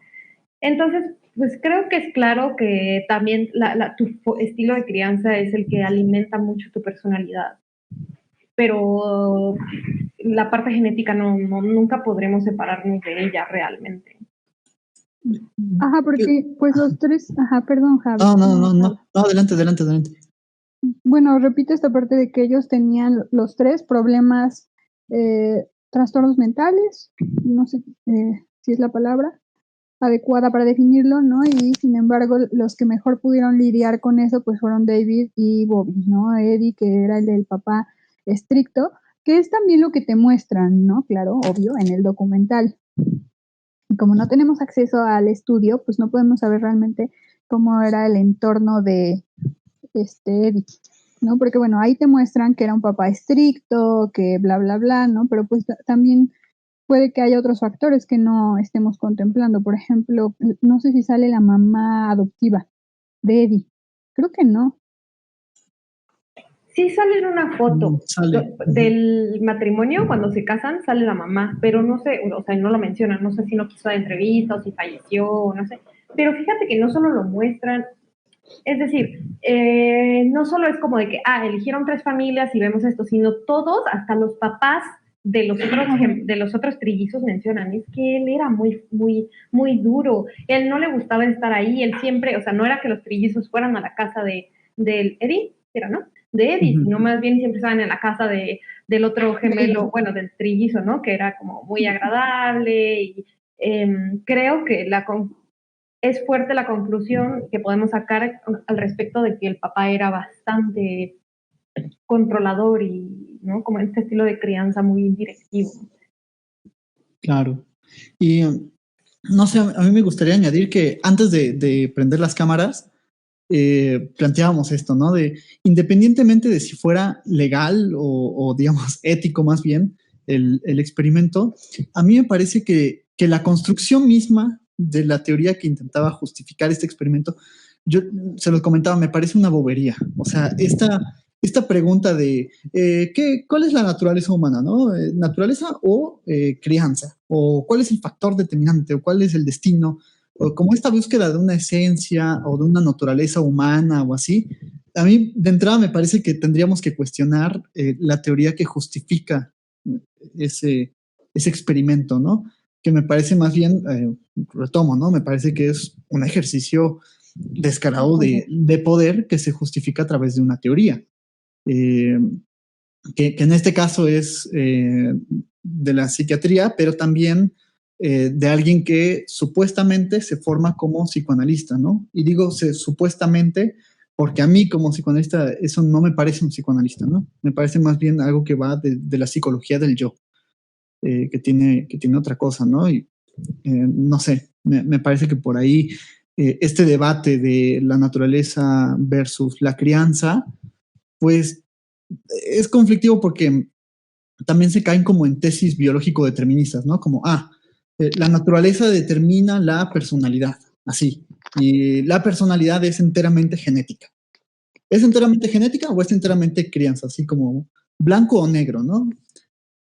Entonces, pues creo que es claro que también tu estilo de crianza es el que alimenta mucho tu personalidad, pero la parte genética nunca podremos separarnos de ella realmente. Ajá, porque pues los tres, ajá, perdón, Javi. No, adelante. Bueno, repito esta parte de que ellos tenían los tres problemas, trastornos mentales, no sé si es la palabra adecuada para definirlo, ¿no? Y sin embargo, los que mejor pudieron lidiar con eso, pues fueron David y Bobby, ¿no? Eddie, que era el del papá estricto, que es también lo que te muestran, ¿no? Claro, obvio, en el documental. Y como no tenemos acceso al estudio, pues no podemos saber realmente cómo era el entorno de Eddie, ¿no? Porque bueno, ahí te muestran que era un papá estricto, que bla, bla, bla, ¿no? Pero pues también puede que haya otros factores que no estemos contemplando. Por ejemplo, no sé si sale la mamá adoptiva de Eddie. Creo que no. Sí sale en una foto del matrimonio, cuando se casan, sale la mamá, pero no sé, o sea, no lo mencionan, no sé si no quiso dar entrevista o si falleció, no sé. Pero fíjate que no solo lo muestran, es decir, no solo es como de que, eligieron 3 familias y vemos esto, sino todos, hasta los papás de los otros trillizos mencionan, es que él era muy, muy, muy duro, él no le gustaba estar ahí, él siempre, o sea, no era que los trillizos fueran a la casa del Eddie, era, ¿no? De Eddie, sino más bien siempre estaban en la casa del otro gemelo, bueno, del trillizo, ¿no? Que era como muy agradable y creo que es fuerte la conclusión que podemos sacar al respecto de que el papá era bastante controlador y, ¿no? Como este estilo de crianza muy directivo. Claro. Y no sé, a mí me gustaría añadir que antes de prender las cámaras, planteábamos esto, ¿no? De independientemente de si fuera legal o digamos ético más bien, el experimento, a mí me parece que la construcción misma de la teoría que intentaba justificar este experimento, yo se los comentaba, me parece una bobería. O sea, esta pregunta de ¿cuál es la naturaleza humana, ¿no? ¿Naturaleza o crianza? ¿O cuál es el factor determinante? ¿O cuál es el destino? O como esta búsqueda de una esencia o de una naturaleza humana o así. A mí, de entrada, me parece que tendríamos que cuestionar la teoría que justifica ese experimento, ¿no? Que me parece más bien, retomo, ¿no? Me parece que es un ejercicio descarado de poder que se justifica a través de una teoría. Que en este caso es de la psiquiatría, pero también de alguien que supuestamente se forma como psicoanalista, ¿no? Y digo supuestamente porque a mí como psicoanalista eso no me parece un psicoanalista, ¿no? Me parece más bien algo que va de la psicología del yo, que tiene otra cosa, ¿no? Y no sé, me parece que por ahí este debate de la naturaleza versus la crianza, pues es conflictivo porque también se caen como en tesis biológico-deterministas, ¿no? Como, la naturaleza determina la personalidad, así. Y la personalidad es enteramente genética. ¿Es enteramente genética o es enteramente crianza? Así como blanco o negro, ¿no?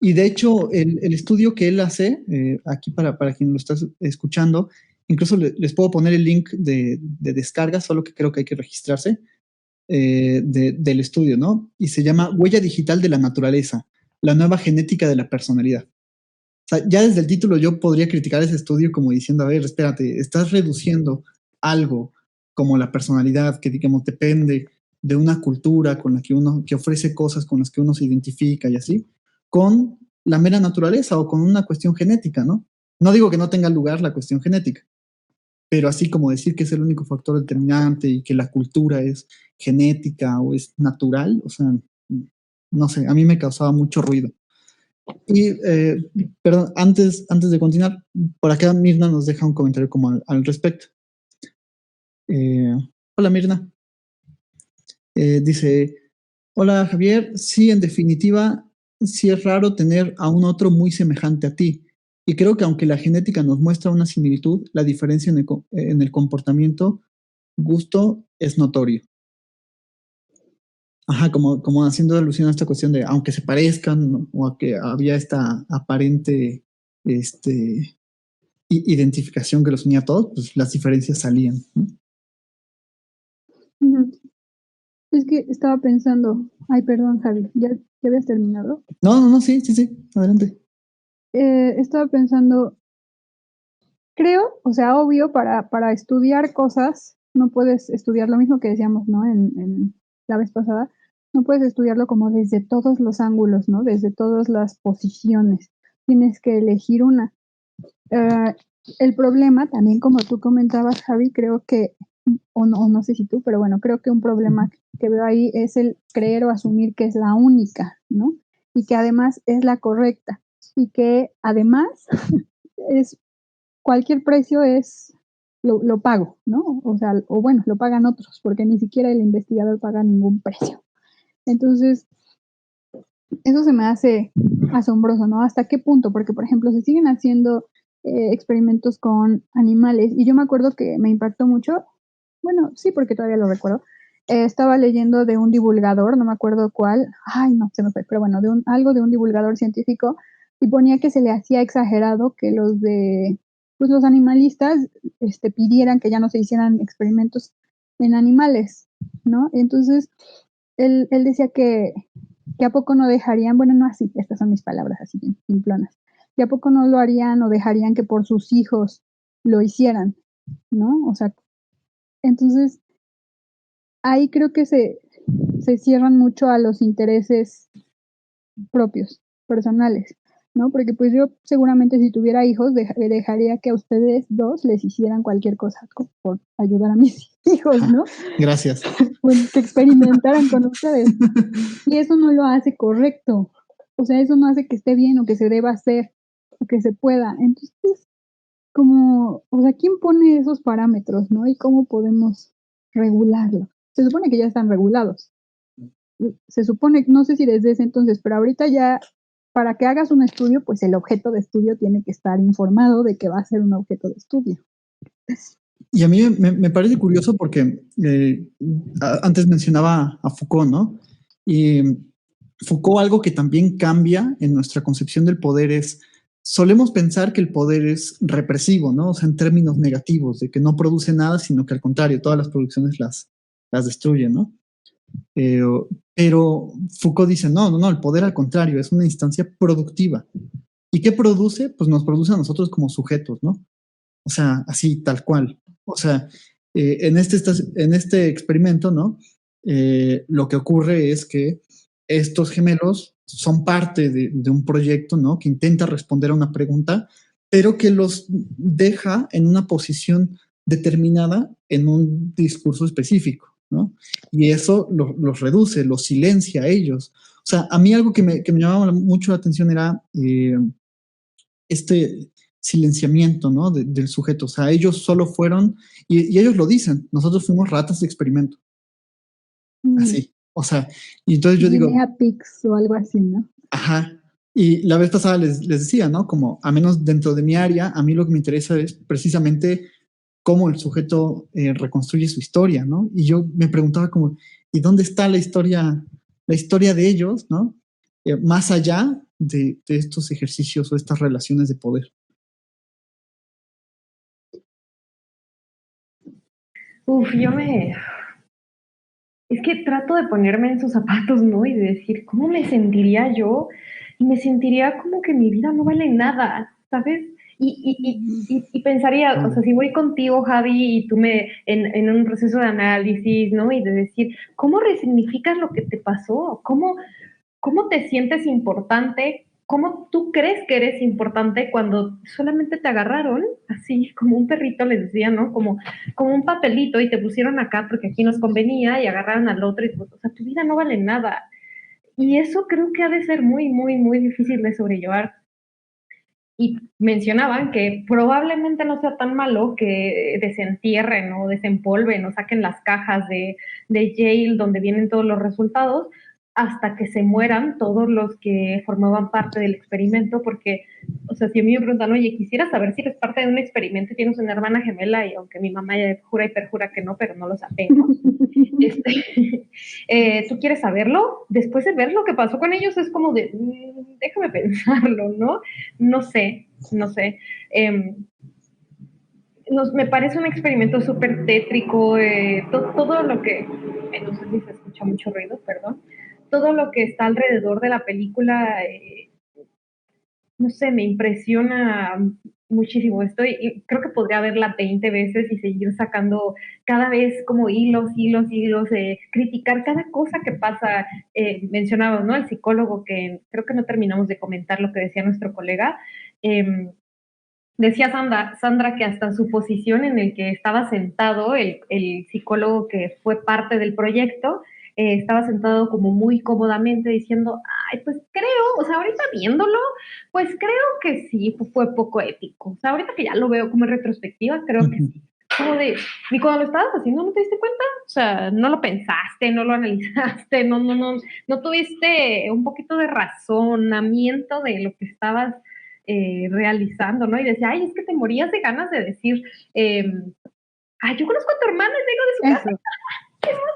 Y de hecho, el estudio que él hace, aquí para quien lo está escuchando, incluso les puedo poner el link de descarga, solo que creo que hay que registrarse, del estudio, ¿no? Y se llama Huella Digital de la Naturaleza, la nueva genética de la personalidad. O sea, ya desde el título yo podría criticar ese estudio como diciendo, a ver, espérate, estás reduciendo algo como la personalidad que, digamos, depende de una cultura con la que ofrece cosas con las que uno se identifica y así, con la mera naturaleza o con una cuestión genética, ¿no? No digo que no tenga lugar la cuestión genética, pero así como decir que es el único factor determinante y que la cultura es genética o es natural, o sea, no sé, a mí me causaba mucho ruido. Y, perdón, antes de continuar, por acá Mirna nos deja un comentario como al respecto. Hola Mirna. Dice, hola Javier, sí, en definitiva, sí es raro tener a un otro muy semejante a ti. Y creo que aunque la genética nos muestra una similitud, la diferencia en el comportamiento, gusto es notorio. Ajá, como haciendo alusión a esta cuestión de, aunque se parezcan, ¿no? O a que había esta aparente identificación que los unía a todos, pues las diferencias salían, ¿no? Es que estaba pensando, ay, perdón, Javi, ¿ya habías terminado? No, sí, adelante. Estaba pensando, creo, o sea, obvio, para estudiar cosas, no puedes estudiar lo mismo que decíamos, ¿no? En la vez pasada, no puedes estudiarlo como desde todos los ángulos, ¿no? Desde todas las posiciones. Tienes que elegir una. El problema, también como tú comentabas, Javi, creo que, o no sé si tú, pero bueno, creo que un problema que veo ahí es el creer o asumir que es la única, ¿no? Y que además es la correcta. Y que además es cualquier precio es lo pago, ¿no? O sea, o bueno, lo pagan otros, porque ni siquiera el investigador paga ningún precio. Entonces, eso se me hace asombroso, ¿no? ¿Hasta qué punto? Porque, por ejemplo, se siguen haciendo experimentos con animales y yo me acuerdo que me impactó mucho, bueno, sí, porque todavía lo recuerdo, estaba leyendo de un divulgador, no me acuerdo cuál, ay, no, se me fue, pero bueno, algo de un divulgador científico y ponía que se le hacía exagerado que pues los animalistas pidieran que ya no se hicieran experimentos en animales, ¿no? Entonces, él decía que a poco no dejarían, bueno, no así, estas son mis palabras así simplonas, que a poco no lo harían o dejarían que por sus hijos lo hicieran, ¿no? O sea, entonces ahí creo que se cierran mucho a los intereses propios, personales, ¿no? Porque pues yo seguramente si tuviera hijos dejaría que a ustedes dos les hicieran cualquier cosa por ayudar a mis hijos, ¿no? Gracias. Pues que experimentaran con ustedes. Y eso no lo hace correcto. O sea, eso no hace que esté bien o que se deba hacer o que se pueda. Entonces, como, o sea, ¿quién pone esos parámetros, no? Y cómo podemos regularlo. Se supone que ya están regulados. Se supone, no sé si desde ese entonces, pero ahorita ya para que hagas un estudio, pues el objeto de estudio tiene que estar informado de que va a ser un objeto de estudio. Y a mí me parece curioso porque antes mencionaba a Foucault, ¿no? Y Foucault, algo que también cambia en nuestra concepción del poder es, solemos pensar que el poder es represivo, ¿no? O sea, en términos negativos, de que no produce nada, sino que al contrario, todas las producciones las destruye, ¿no? Pero Foucault dice, no, el poder al contrario, es una instancia productiva. ¿Y qué produce? Pues nos produce a nosotros como sujetos, ¿no? O sea, así, tal cual. O sea, en este experimento, ¿no? Lo que ocurre es que estos gemelos son parte de un proyecto, ¿no? Que intenta responder a una pregunta, pero que los deja en una posición determinada en un discurso específico, ¿no? Y eso los reduce, los silencia a ellos. O sea, a mí algo que me llamaba mucho la atención era este silenciamiento, ¿no? Del sujeto. O sea, ellos solo fueron, y ellos lo dicen, nosotros fuimos ratas de experimento. Así. O sea, y entonces yo digo... Pix o algo así, ¿no? Ajá. Y la vez pasada les decía, ¿no? Como, a menos dentro de mi área, a mí lo que me interesa es precisamente cómo el sujeto reconstruye su historia, ¿no? Y yo me preguntaba como, ¿y dónde está la historia de ellos, ¿no? Más allá de estos ejercicios o estas relaciones de poder. Es que trato de ponerme en sus zapatos, ¿no? Y de decir, ¿cómo me sentiría yo? Y me sentiría como que mi vida no vale nada, ¿sabes? Y pensaría, o sea, si voy contigo, Javi, y tú en un proceso de análisis, ¿no? Y de decir, ¿cómo resignificas lo que te pasó? ¿Cómo te sientes importante? ¿Cómo tú crees que eres importante cuando solamente te agarraron, así como un perrito, les decía, ¿no? Como un papelito y te pusieron acá porque aquí nos convenía y agarraron al otro y pues, o sea, tu vida no vale nada. Y eso creo que ha de ser muy, muy, muy difícil de sobrellevar. Y mencionaban que probablemente no sea tan malo que desentierren o desempolven o saquen las cajas de Yale donde vienen todos los resultados, hasta que se mueran todos los que formaban parte del experimento, porque, o sea, si a mí me preguntan, oye, quisiera saber si eres parte de un experimento y tienes una hermana gemela, y aunque mi mamá ya jura y perjura que no, pero no lo sabemos, ¿tú quieres saberlo? Después de ver lo que pasó con ellos es como de, déjame pensarlo, ¿no? No sé. Me parece un experimento súper tétrico, todo lo que, no sé si se escucha mucho ruido, perdón, todo lo que está alrededor de la película, no sé, me impresiona muchísimo. Creo que podría verla 20 veces y seguir sacando cada vez como hilos, criticar cada cosa que pasa. Mencionaba, ¿no? El psicólogo, que creo que no terminamos de comentar lo que decía nuestro colega. Decía Sandra que hasta su posición en el que estaba sentado, el psicólogo que fue parte del proyecto, estaba sentado como muy cómodamente diciendo, ay, pues creo, o sea, ahorita viéndolo, pues creo que sí, fue poco ético. O sea, ahorita que ya lo veo como en retrospectiva, creo que sí. Como de, y cuando lo estabas haciendo, ¿no te diste cuenta? O sea, no lo pensaste, no lo analizaste, no tuviste un poquito de razonamiento de lo que estabas realizando, ¿no? Y decía, ay, es que te morías de ganas de decir, ay, yo conozco a tu hermana y vengo de su casa. ¡Qué emoción!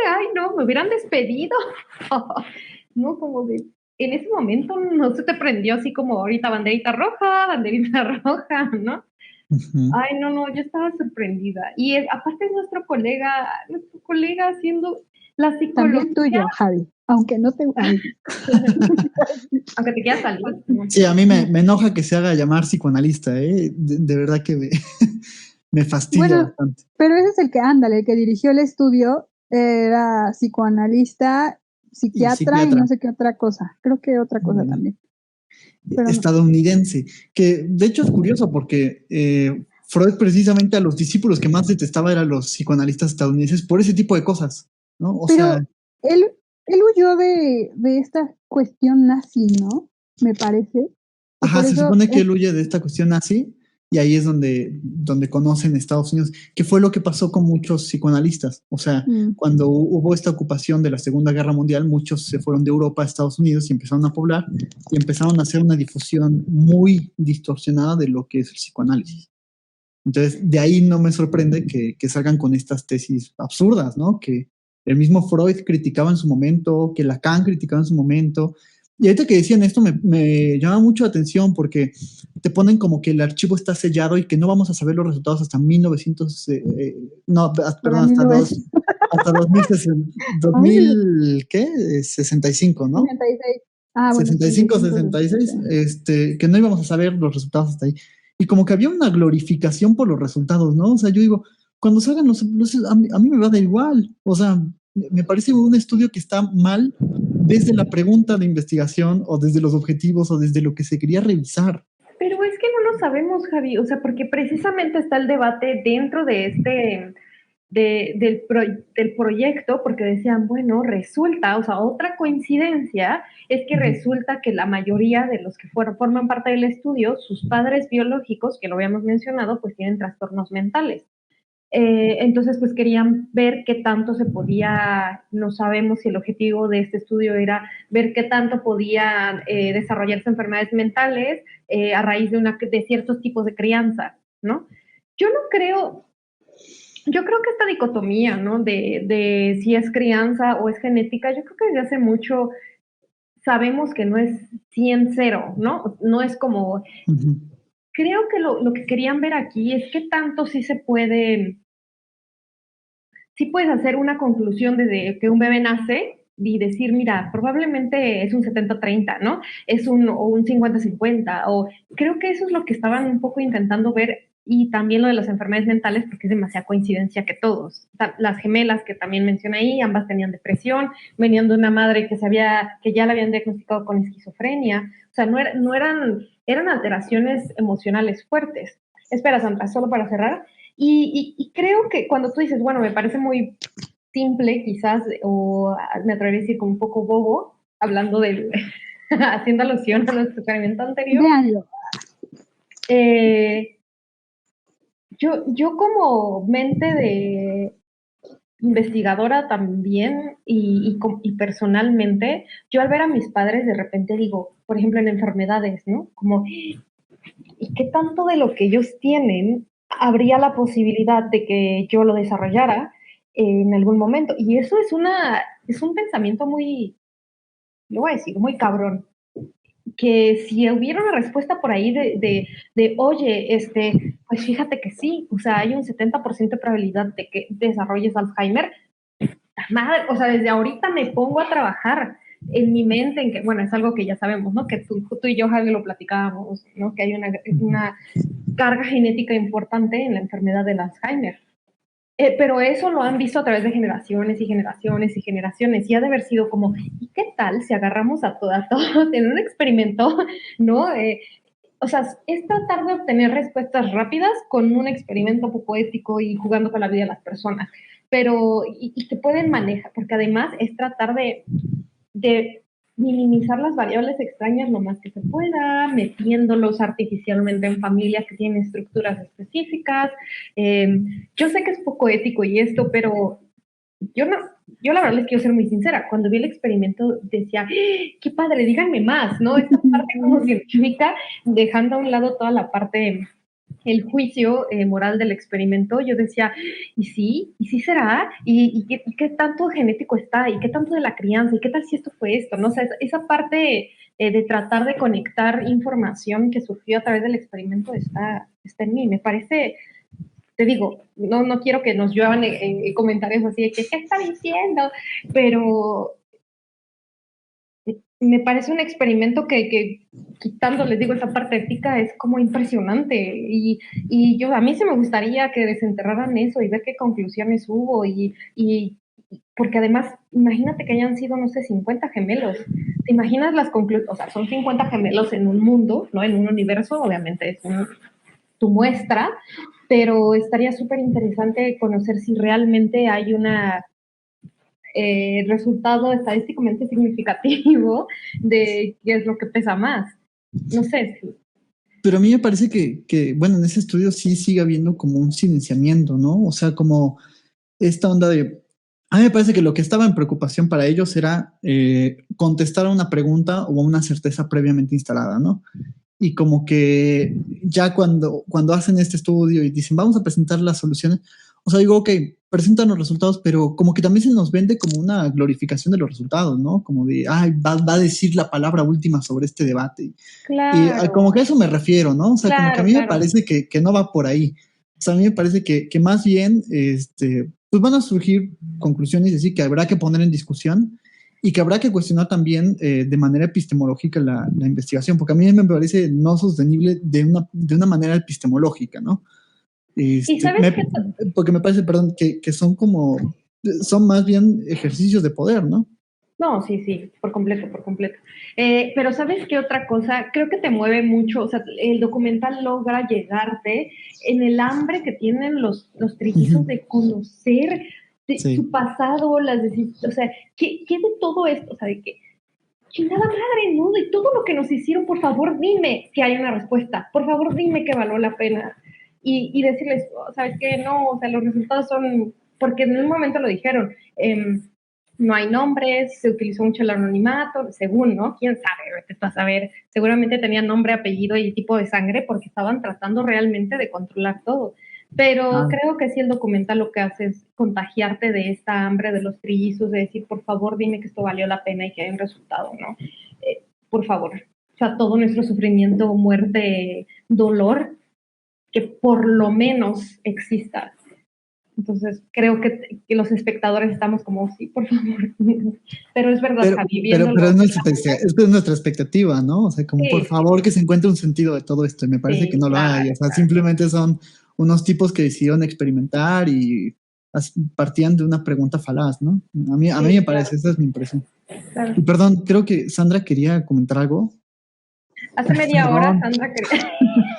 Ay, no, me hubieran despedido. No, como de, en ese momento no se te prendió así como ahorita banderita roja, ¿no? Ay, no, yo estaba sorprendida. Y aparte es nuestro colega haciendo la psicología. También tuyo, Javi, aunque no te... Aunque te quieras salir. Sí, a mí me enoja que se haga llamar psicoanalista, ¿eh? De verdad que me fastidia bastante. Pero ese es el que dirigió el estudio, era psicoanalista, psiquiatra y no sé qué otra cosa. Creo que otra cosa también. Pero estadounidense, que de hecho es curioso porque Freud precisamente a los discípulos que más detestaba eran los psicoanalistas estadounidenses por ese tipo de cosas, ¿no? O sea, él huyó de esta cuestión nazi, ¿no? Me parece. Ajá, se supone que él huye de esta cuestión nazi y ahí es donde conocen Estados Unidos, que fue lo que pasó con muchos psicoanalistas. O sea, cuando hubo esta ocupación de la Segunda Guerra Mundial, muchos se fueron de Europa a Estados Unidos y empezaron a poblar y empezaron a hacer una difusión muy distorsionada de lo que es el psicoanálisis. Entonces, de ahí no me sorprende que salgan con estas tesis absurdas, ¿no? Que el mismo Freud criticaba en su momento, que Lacan criticaba en su momento. Y ahorita que decían esto me llama mucho la atención porque te ponen como que el archivo está sellado y que no vamos a saber los resultados hasta 1900, perdón, hasta 2000, ¿qué? 65, ¿no? 66. 65, 66, que no íbamos a saber los resultados hasta ahí. Y como que había una glorificación por los resultados, ¿no? O sea, yo digo, cuando salgan los a mí me va a dar igual. O sea, me parece un estudio que está mal desde la pregunta de investigación o desde los objetivos o desde lo que se quería revisar. Pero es que no lo sabemos, Javi, o sea, porque precisamente está el debate dentro de del proyecto, porque decían, bueno, resulta, o sea, otra coincidencia es que resulta que la mayoría de los que forman parte del estudio, sus padres biológicos, que lo habíamos mencionado, pues tienen trastornos mentales. Entonces, pues querían ver qué tanto se podía, no sabemos si el objetivo de este estudio era ver qué tanto podían desarrollarse enfermedades mentales a raíz de ciertos tipos de crianza, ¿no? Yo creo que esta dicotomía, ¿no? De si es crianza o es genética, yo creo que desde hace mucho sabemos que no es 100-0, ¿no? No es como... Creo que lo que querían ver aquí es qué tanto sí puedes hacer una conclusión desde que un bebé nace y decir, mira, probablemente es un 70-30, ¿no? O un 50-50, o creo que eso es lo que estaban un poco intentando ver, y también lo de las enfermedades mentales, porque es demasiada coincidencia que todos. O sea, las gemelas que también menciona ahí, ambas tenían depresión, venían de una madre que ya la habían diagnosticado con esquizofrenia, o sea, eran alteraciones emocionales fuertes. Espera, Sandra, solo para cerrar, y creo que cuando tú dices, bueno, me parece muy simple quizás, o me atrevería a decir como un poco bobo, hablando del, haciendo alusión a nuestro experimento anterior. Véanlo. Yo como mente de investigadora también y personalmente, yo al ver a mis padres de repente digo, por ejemplo en enfermedades, ¿no? Como, ¿y qué tanto de lo que ellos tienen habría la posibilidad de que yo lo desarrollara en algún momento? Y eso es un pensamiento muy, lo voy a decir, muy cabrón. Que si hubiera una respuesta por ahí oye, pues fíjate que sí, o sea, hay un 70% de probabilidad de que desarrolles Alzheimer. Madre, o sea, desde ahorita me pongo a trabajar en mi mente, en que, bueno, es algo que ya sabemos, ¿no? Que tú y yo, Javi, lo platicábamos, ¿no? Que hay una carga genética importante en la enfermedad del Alzheimer. Pero eso lo han visto a través de generaciones y generaciones y generaciones, y ha de haber sido como, ¿y qué tal si agarramos a todos en un experimento, ¿no? O sea, es tratar de obtener respuestas rápidas con un experimento poco ético y jugando con la vida de las personas, pero, y que pueden manejar, porque además es tratar de minimizar las variables extrañas lo más que se pueda, metiéndolos artificialmente en familias que tienen estructuras específicas. Yo sé que es poco ético y esto, pero yo la verdad les quiero ser muy sincera. Cuando vi el experimento decía, qué padre, díganme más, ¿no? Esta parte como científica, dejando a un lado toda la parte, el juicio moral del experimento, yo decía, ¿y sí será? ¿Y qué tanto genético está? ¿Y qué tanto de la crianza? ¿Y qué tal si esto fue esto? ¿No? O sea, esa parte de tratar de conectar información que surgió a través del experimento está en mí. Me parece, te digo, no quiero que nos lluevan en comentarios así de que, ¿qué está diciendo? Pero me parece un experimento que quitando, les digo, esa parte ética, es como impresionante. Y a mí se me gustaría que desenterraran eso y ver qué conclusiones hubo. Porque además, imagínate que hayan sido, no sé, 50 gemelos. ¿Te imaginas las conclusiones? O sea, son 50 gemelos en un mundo, ¿no? En un universo, obviamente es tu muestra, pero estaría súper interesante conocer si realmente hay una resultado estadísticamente significativo de qué es lo que pesa más. No sé. Pero a mí me parece que, bueno, en ese estudio sí sigue habiendo como un silenciamiento, ¿no? O sea, como esta onda de... A mí me parece que lo que estaba en preocupación para ellos era contestar a una pregunta o a una certeza previamente instalada, ¿no? Y como que ya cuando hacen este estudio y dicen, vamos a presentar las soluciones, o sea, digo, ok, presentan los resultados, pero como que también se nos vende como una glorificación de los resultados, ¿no? Como de, ay, va a decir la palabra última sobre este debate. Y como Claro, que a eso me refiero, ¿no? O sea, como que a claro, mí me claro. parece que no va por ahí. O sea, a mí me parece que más bien, pues van a surgir conclusiones y decir que habrá que poner en discusión y que habrá que cuestionar también de manera epistemológica la investigación, porque a mí me parece no sostenible de una manera epistemológica, ¿no? Y sabes que Porque me parece, perdón, que son más bien ejercicios de poder, ¿no? no, sí, sí, por completo, por completo. Pero ¿sabes qué otra cosa? Creo que te mueve mucho, o sea, el documental logra llegarte en el hambre que tienen los trillizos de conocer su Sí. pasado, las decisiones, o sea, ¿qué de todo esto? O sea, de que, chingada madre, ¿no? De todo lo que nos hicieron, por favor, dime que hay una respuesta, por favor, dime que valió la pena. Y decirles, oh, ¿sabes qué? No, o sea, los resultados son, porque en un momento lo dijeron, no hay nombres, se utilizó mucho el anonimato, según, ¿no? ¿Quién sabe? Vete a saber. Seguramente tenían nombre, apellido y tipo de sangre porque estaban tratando realmente de controlar todo. Pero Ah, creo que sí el documental lo que hace es contagiarte de esta hambre de los trillizos, de decir, por favor, dime que esto valió la pena y que hay un resultado, ¿no? Por favor. O sea, todo nuestro sufrimiento, muerte, dolor, que por lo menos exista. Entonces, creo que los espectadores estamos como, sí, por favor. Pero es verdad, Pero, Javi, pero viéndolo. es nuestra expectativa, ¿no? O sea, como por Sí, sí, favor que se encuentre un sentido de todo esto. Y me parece que sí, no lo hay. claro, O sea, claro. simplemente son unos tipos que decidieron experimentar y partían de una pregunta falaz, ¿no? A mí Sí, me claro, parece, esa es mi impresión. claro. Y perdón, creo que Sandra quería comentar algo. Hace media hora, Perdón. Sandra,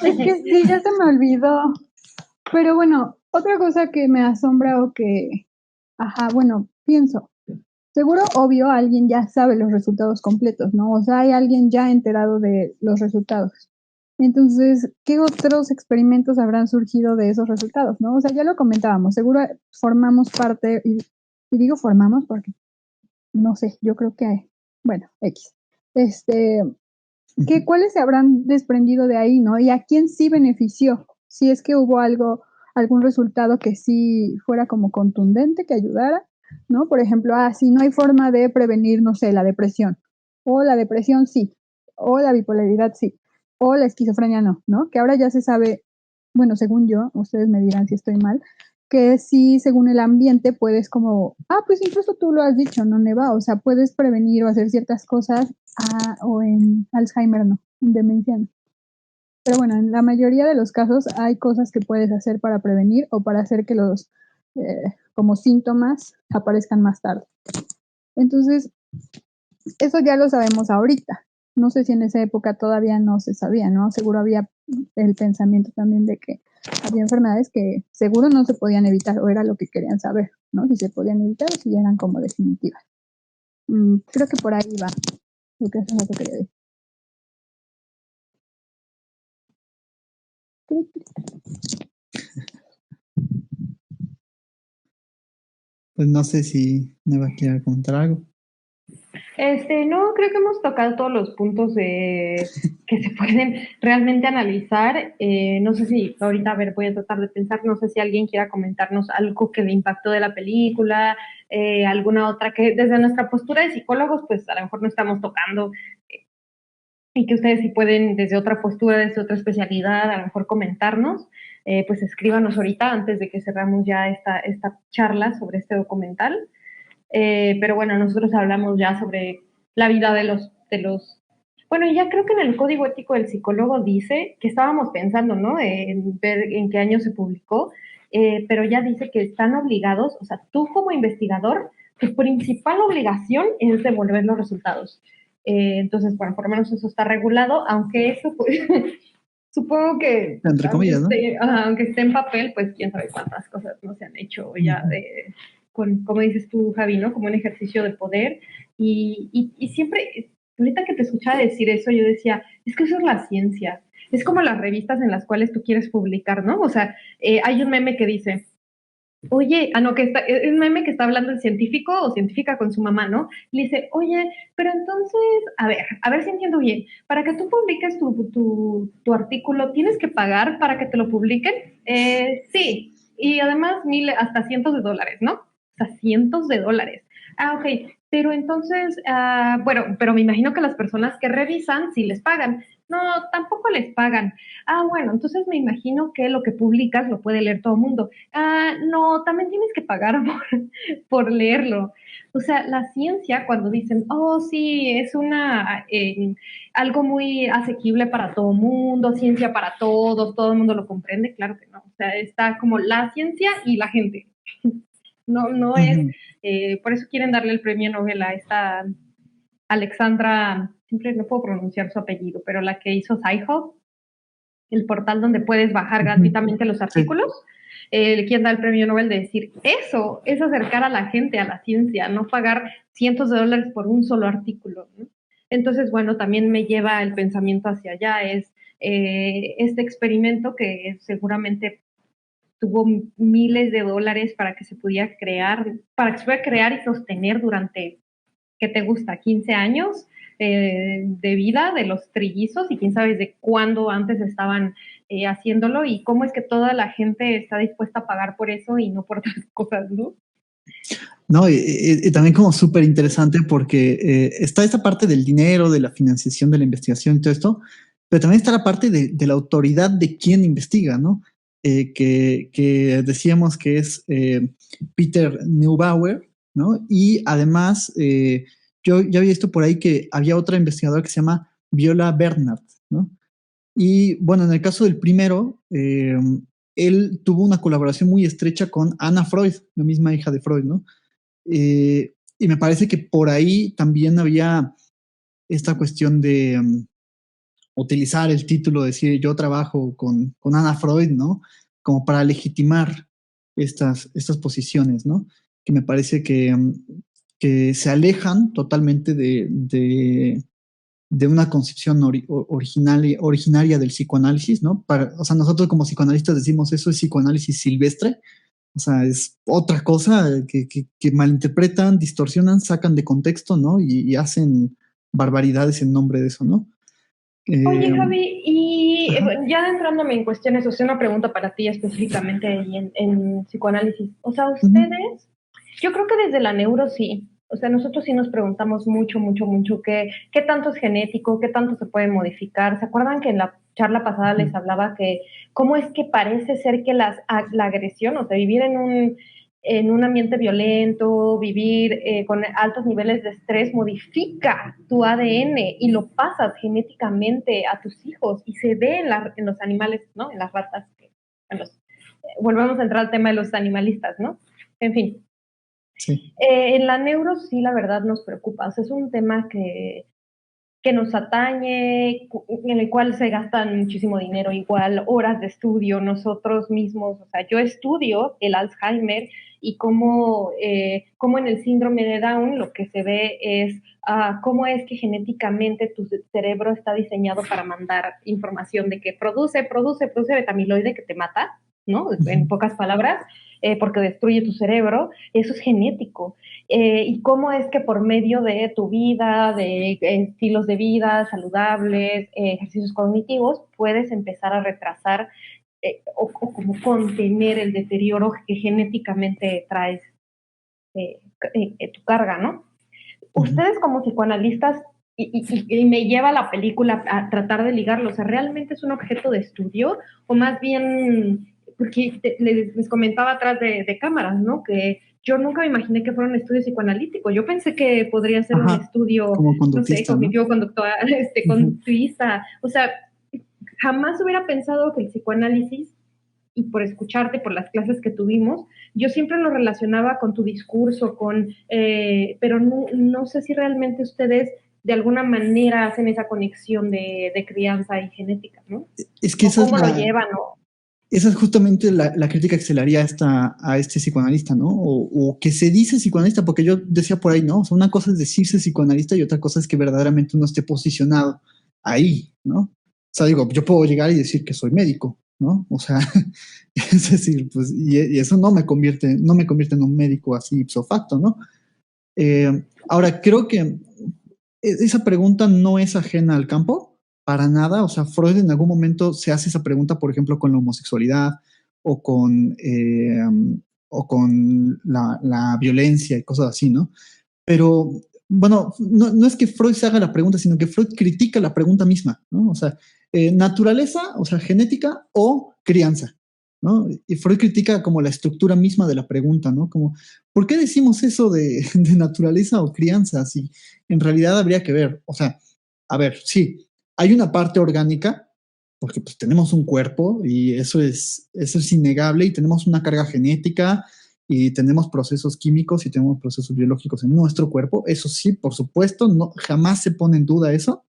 Es que sí, ya se me olvidó. Pero bueno, otra cosa que me asombra o que, ajá, bueno, pienso, seguro, obvio, alguien ya sabe los resultados completos, ¿no? O sea, hay alguien ya enterado de los resultados. Entonces, ¿qué otros experimentos habrán surgido de esos resultados, no? O sea, ya lo comentábamos, seguro formamos parte, y digo formamos porque, no sé, yo creo que, bueno, X. Este, ¿cuáles se habrán desprendido de ahí, no? ¿Y a quién sí benefició? Si es que hubo algo, algún resultado que sí fuera como contundente, que ayudara, ¿no? Por ejemplo, si no hay forma de prevenir, no sé, la depresión, o la depresión sí, o la bipolaridad sí, o la esquizofrenia no, ¿no? Que ahora ya se sabe, bueno, según yo, ustedes me dirán si estoy mal, que sí, según el ambiente, puedes como, pues incluso tú lo has dicho, ¿no, Neva? O sea, puedes prevenir o hacer ciertas cosas o en Alzheimer no, en demencia no. Pero bueno, en la mayoría de los casos hay cosas que puedes hacer para prevenir o para hacer que los como síntomas aparezcan más tarde. Entonces, eso ya lo sabemos ahorita. No sé si en esa época todavía no se sabía, ¿no? Seguro había el pensamiento también de que había enfermedades que seguro no se podían evitar o era lo que querían saber, ¿no? Si se podían evitar o si ya eran como definitivas. Creo que por ahí va, lo que eso es lo que quería decir. Pues no sé si me va a querer comentar algo. No, creo que hemos tocado todos los puntos que se pueden realmente analizar. No sé si ahorita, a ver, voy a tratar de pensar, no sé si alguien quiera comentarnos algo que le impactó de la película, alguna otra que desde nuestra postura de psicólogos, pues a lo mejor no estamos tocando y que ustedes si pueden desde otra postura, desde otra especialidad, a lo mejor comentarnos, pues escríbanos ahorita antes de que cerramos ya esta charla sobre este documental. Pero bueno, nosotros hablamos ya sobre la vida bueno, ya creo que en el Código Ético del Psicólogo dice que estábamos pensando, ¿no? En ver en qué año se publicó, pero ya dice que están obligados, o sea, tú como investigador, tu principal obligación es devolver los resultados. Entonces, bueno, por lo menos eso está regulado, aunque eso, pues, supongo que, Entre comillas, ¿no? aunque esté en papel, pues quién sabe cuántas cosas no se han hecho ya Uh-huh. como dices tú, Javi, ¿no? Como un ejercicio de poder. Y siempre, ahorita que te escuchaba decir eso, yo decía, es que eso es la ciencia. es como las revistas en las cuales tú quieres publicar, ¿no? O sea, hay un meme que dice, oye, es un meme que está hablando el científico o científica con su mamá, ¿no? Le dice, oye, pero entonces, a ver si entiendo bien, para que tú publiques tu artículo, ¿tienes que pagar para que te lo publiquen? Sí, y además hasta cientos de dólares, ¿no? Hasta cientos de dólares. Ok, pero entonces, bueno, pero me imagino que las personas que revisan sí les pagan. No, tampoco les pagan. Bueno, entonces me imagino que lo que publicas lo puede leer todo el mundo. No, también tienes que pagar por leerlo. O sea, la ciencia cuando dicen, oh, sí, es algo muy asequible para todo el mundo, ciencia para todos, todo el mundo lo comprende, claro que no. O sea, está como la ciencia y la gente. No es, por eso quieren darle el premio Nobel a esta Alexandra, siempre no puedo pronunciar su apellido, pero la que hizo Sci-Hub, el portal donde puedes bajar gratuitamente los artículos, quien da el premio Nobel de decir, eso es acercar a la gente a la ciencia, no pagar cientos de dólares por un solo artículo, ¿no? Entonces, bueno, también me lleva el pensamiento hacia allá, es este experimento que seguramente tuvo miles de dólares para que se pudiera crear y sostener durante, ¿qué te gusta? 15 años de vida de los trillizos y quién sabe de cuándo antes estaban haciéndolo y cómo es que toda la gente está dispuesta a pagar por eso y no por otras cosas, ¿no? No, y también como súper interesante porque está esta parte del dinero, de la financiación de la investigación y todo esto, pero también está la parte de la autoridad de quien investiga, ¿no? Que decíamos que es Peter Neubauer, ¿no? Y además, yo ya había visto por ahí que había otra investigadora que se llama Viola Bernard, ¿no? Y bueno, en el caso del primero, él tuvo una colaboración muy estrecha con Anna Freud, la misma hija de Freud, ¿no? Y me parece que por ahí también había esta cuestión de utilizar el título, decir yo trabajo con Anna Freud, ¿no? Como para legitimar estas posiciones, ¿no? Que me parece que se alejan totalmente de una concepción originaria del psicoanálisis, ¿no? O sea, nosotros como psicoanalistas decimos eso es psicoanálisis silvestre, o sea, es otra cosa que malinterpretan, distorsionan, sacan de contexto, ¿no? Y hacen barbaridades en nombre de eso, ¿no? Oye, Javi, y ya adentrándome en cuestiones, o sea, una pregunta para ti específicamente en psicoanálisis. O sea, ustedes, yo creo que desde la neuro sí. O sea, nosotros sí nos preguntamos mucho qué tanto es genético, qué tanto se puede modificar. ¿Se acuerdan que en la charla pasada les hablaba que cómo es que parece ser que la agresión, o sea, vivir en un ambiente violento, vivir con altos niveles de estrés, modifica tu ADN y lo pasas genéticamente a tus hijos y se ve en los animales, ¿no? En las ratas. Volvemos a entrar al tema de los animalistas, ¿no? En fin. Sí. En la neuro sí, la verdad nos preocupa. O sea, es un tema que nos atañe, en el cual se gastan muchísimo dinero, igual horas de estudio nosotros mismos. O sea, yo estudio el Alzheimer y cómo en el síndrome de Down lo que se ve es cómo es que genéticamente tu cerebro está diseñado para mandar información de que produce betamiloide que te mata, ¿no? En pocas palabras, porque destruye tu cerebro. Eso es genético. Y cómo es que por medio de tu vida, de estilos de vida saludables, ejercicios cognitivos, puedes empezar a retrasar o como contener el deterioro que genéticamente traes tu carga, ¿no? Ustedes como psicoanalistas, y me lleva la película a tratar de ligarlo, o sea, ¿realmente es un objeto de estudio? O más bien, porque les comentaba atrás de cámaras, ¿no? Que yo nunca me imaginé que fuera un estudio psicoanalítico. Yo pensé que podría ser un estudio, no sé, cognitivo-conductual, conductista. O sea, jamás hubiera pensado que el psicoanálisis, y por escucharte, por las clases que tuvimos, yo siempre lo relacionaba con tu discurso, pero no sé si realmente ustedes de alguna manera hacen esa conexión de crianza y genética, ¿no? Es que ¿cómo lo llevan? Esa es justamente la crítica que se le haría a este psicoanalista, ¿no? O que se dice psicoanalista, porque yo decía por ahí, ¿no? O sea, una cosa es decirse psicoanalista y otra cosa es que verdaderamente uno esté posicionado ahí, ¿no? O sea, digo, yo puedo llegar y decir que soy médico, ¿no? O sea, es decir, pues, y eso no me convierte en un médico así ipso facto, ¿no? Ahora, creo que esa pregunta no es ajena al campo, para nada. O sea, Freud en algún momento se hace esa pregunta, por ejemplo, con la homosexualidad o con la violencia y cosas así, ¿no? Pero, bueno, no es que Freud se haga la pregunta, sino que Freud critica la pregunta misma, ¿no? O sea, naturaleza, o sea, genética o crianza, ¿no? Y Freud critica como la estructura misma de la pregunta, ¿no? Como, ¿por qué decimos eso de naturaleza o crianza? Si en realidad habría que ver, o sea, a ver, sí, hay una parte orgánica, porque pues tenemos un cuerpo y eso es innegable, y tenemos una carga genética y tenemos procesos químicos y tenemos procesos biológicos en nuestro cuerpo. Eso sí, por supuesto, no, jamás se pone en duda eso,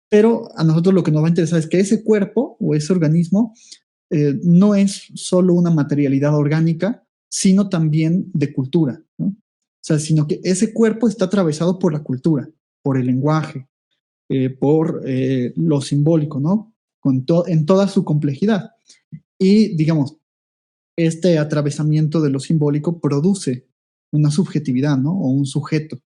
pero a nosotros lo que nos va a interesar es que ese cuerpo o ese organismo no es solo una materialidad orgánica, sino también de cultura, ¿no? O sea, sino que ese cuerpo está atravesado por la cultura, por el lenguaje, por lo simbólico, ¿no? En toda su complejidad. Y, digamos, este atravesamiento de lo simbólico produce una subjetividad, ¿no? O un sujeto.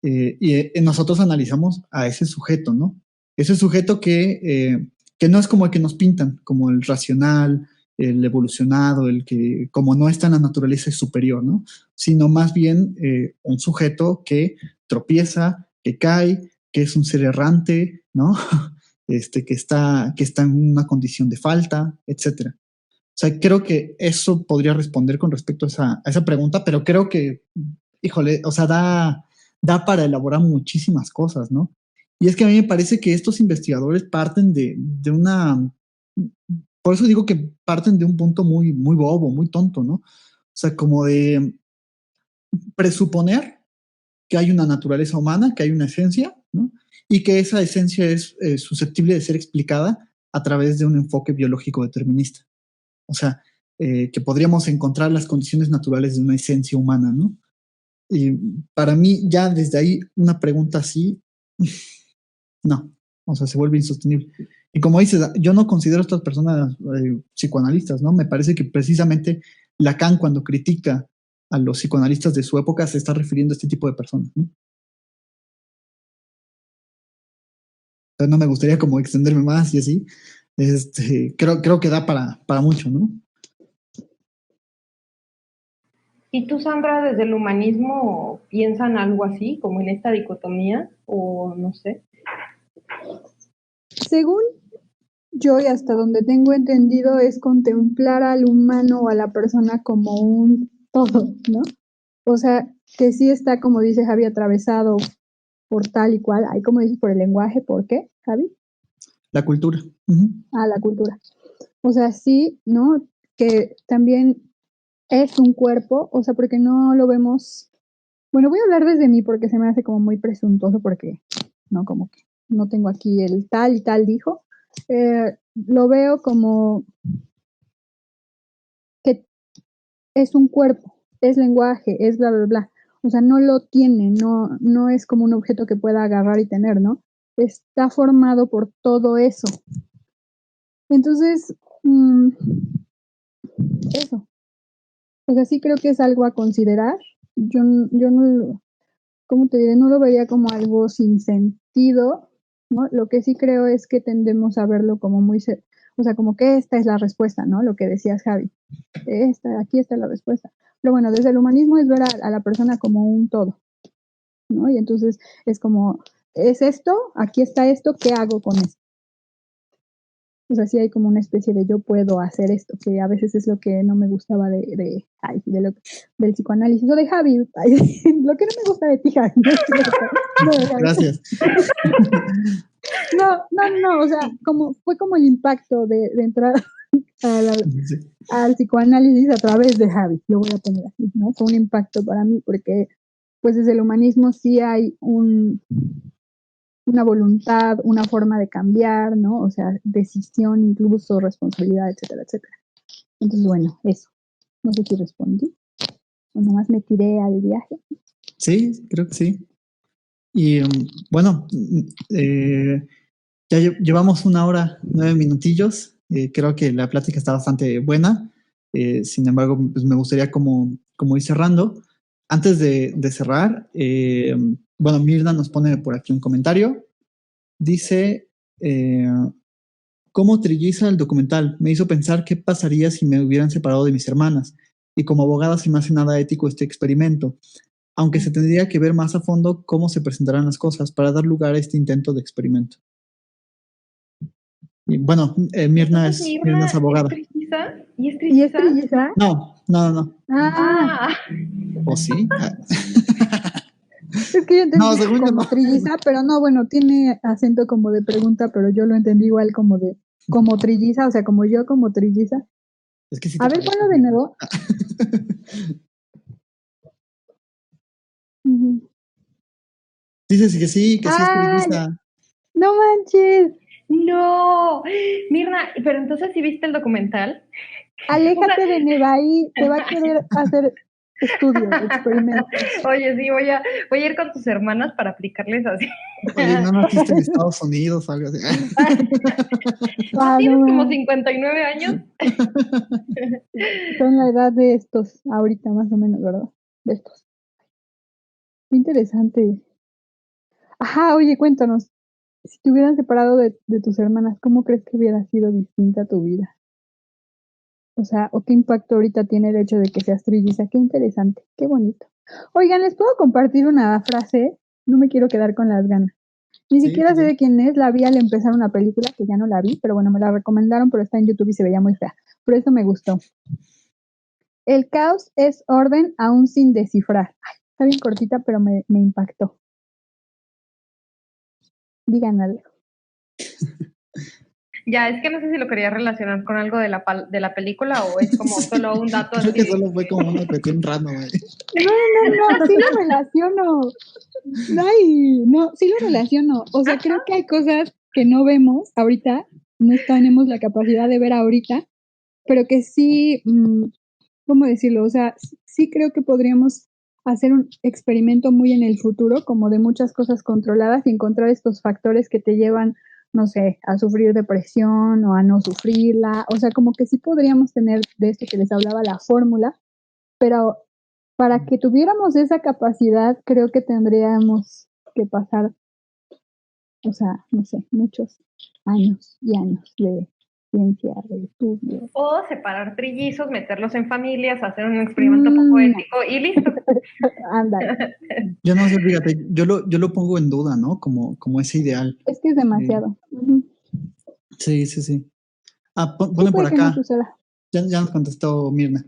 Y nosotros analizamos a ese sujeto, ¿no? Ese sujeto que no es como el que nos pintan, como el racional, el evolucionado, el que como no está en la naturaleza es superior, ¿no? Sino más bien un sujeto que tropieza, que cae, que es un ser errante, ¿no? Que está en una condición de falta, etcétera. O sea, creo que eso podría responder con respecto a esa pregunta, pero creo que, híjole, o sea, da para elaborar muchísimas cosas, ¿no? Y es que a mí me parece que estos investigadores parten de una, por eso digo que parten de un punto muy, muy bobo, muy tonto, ¿no? O sea, como de presuponer que hay una naturaleza humana, que hay una esencia, ¿no? Y que esa esencia es susceptible de ser explicada a través de un enfoque biológico determinista. O sea, que podríamos encontrar las condiciones naturales de una esencia humana, ¿no? Y para mí, ya desde ahí, una pregunta así, no, o sea, se vuelve insostenible. Y como dices, yo no considero a estas personas psicoanalistas, ¿no? Me parece que precisamente Lacan, cuando critica a los psicoanalistas de su época, se está refiriendo a este tipo de personas, ¿no? O sea, no me gustaría como extenderme más y así. Creo que da para mucho, ¿no? ¿Y tú, Sandra, desde el humanismo piensan algo así, como en esta dicotomía, o no sé? Según yo y hasta donde tengo entendido es contemplar al humano o a la persona como un todo, ¿no? O sea, que sí está, como dice Javi, atravesado por tal y cual, hay como dices, por el lenguaje, ¿por qué, Javi? La cultura. Uh-huh. La cultura. O sea, sí, ¿no? Que también es un cuerpo, o sea, porque no lo vemos. Bueno, voy a hablar desde mí porque se me hace como muy presuntuoso porque, no, como que no tengo aquí el tal y tal dijo. Lo veo como que es un cuerpo, es lenguaje, es bla, bla, bla. O sea, no lo tiene, no es como un objeto que pueda agarrar y tener, ¿no? Está formado por todo eso. Entonces, eso. O sea, sí creo que es algo a considerar. Yo no, ¿cómo te diré? No lo vería como algo sin sentido, ¿no? Lo que sí creo es que tendemos a verlo como muy, o sea, como que esta es la respuesta, ¿no? Lo que decías, Javi. Aquí está la respuesta. Pero bueno, desde el humanismo es ver a la persona como un todo, ¿no? Y entonces es como, es esto, aquí está esto, ¿qué hago con esto? O sea, sí hay como una especie de yo puedo hacer esto, que a veces es lo que no me gustaba del psicoanálisis o de Javi. Lo que no me gusta de ti, Javi. No, Gracias. No, o sea, fue como el impacto de entrar al psicoanálisis a través de Javi, lo voy a poner así, ¿no? Fue un impacto para mí porque pues desde el humanismo sí hay una voluntad, una forma de cambiar, ¿no? O sea, decisión, incluso responsabilidad, etcétera, etcétera. Entonces, bueno, eso. No sé si respondí o nomás me tiré al viaje. Sí, creo que sí. Y bueno, Ya llevamos 1 hora, 9 minutillos. Creo que la plática está bastante buena. Sin embargo, pues me gustaría como ir cerrando. Antes de cerrar, bueno, Mirna nos pone por aquí un comentario. Dice, ¿cómo trilliza el documental? Me hizo pensar qué pasaría si me hubieran separado de mis hermanas. Y como abogada se me hace nada ético este experimento. Aunque se tendría que ver más a fondo cómo se presentarán las cosas para dar lugar a este intento de experimento. Y bueno, Mirna es abogada. ¿Es trilliza? ¿Y es ¿Y es trilliza? trilliza? No. Ah, ¿O sí? es que yo entendí No, según yo como no. trilliza, pero no, bueno, tiene acento como de pregunta, pero yo lo entendí igual como trilliza, o sea, como yo como trilliza. Es que sí A te ver, parece. ponlo de nuevo. Ujú. Dices que sí es trilliza. No manches, No, Mirna, pero entonces sí viste el documental. aléjate de Nevaí, te va a querer hacer estudios, experimentos. Oye, sí, voy a ir con tus hermanas para aplicarles así. Oye, no naciste en Estados Unidos o algo así. ¿No tienes no, como 59 años? son la edad de estos, ahorita más o menos, ¿verdad? De estos. Qué interesante. Ajá, oye, cuéntanos, si te hubieran separado de tus hermanas, ¿cómo crees que hubiera sido distinta tu vida? O sea, ¿o qué impacto ahorita tiene el hecho de que seas trilliza? Qué interesante, qué bonito. Oigan, ¿les puedo compartir una frase? No me quiero quedar con las ganas. Ni Sí, siquiera sé sí. de quién es, la vi al empezar una película, que ya no la vi, pero bueno, me la recomendaron, pero está en YouTube y se veía muy fea. Por eso me gustó. El caos es orden aún sin descifrar. Ay, está bien cortita, pero me impactó. Digan algo. Ya, es que no sé si lo quería relacionar con algo de la película o es como solo un dato Creo así. que solo fue como una cuestión random. No, sí lo relaciono. Ay, no, sí lo relaciono. O sea, creo que hay cosas que no vemos ahorita, no tenemos la capacidad de ver ahorita, pero que sí, ¿cómo decirlo? O sea, sí creo que podríamos hacer un experimento muy en el futuro, como de muchas cosas controladas y encontrar estos factores que te llevan, no sé, a sufrir depresión o a no sufrirla. O sea, como que sí podríamos tener de esto que les hablaba la fórmula, pero para que tuviéramos esa capacidad, creo que tendríamos que pasar, o sea, no sé, muchos años y años de ciencia, de estudio. O separar trillizos, meterlos en familias, hacer un experimento poco ético y listo. Ándale. Yo no sé, fíjate, yo lo pongo en duda, ¿no? Como ese ideal. Es que es demasiado. Sí. Sí, Pone por puede que no acá. suceda. Ya nos contestó Mirna.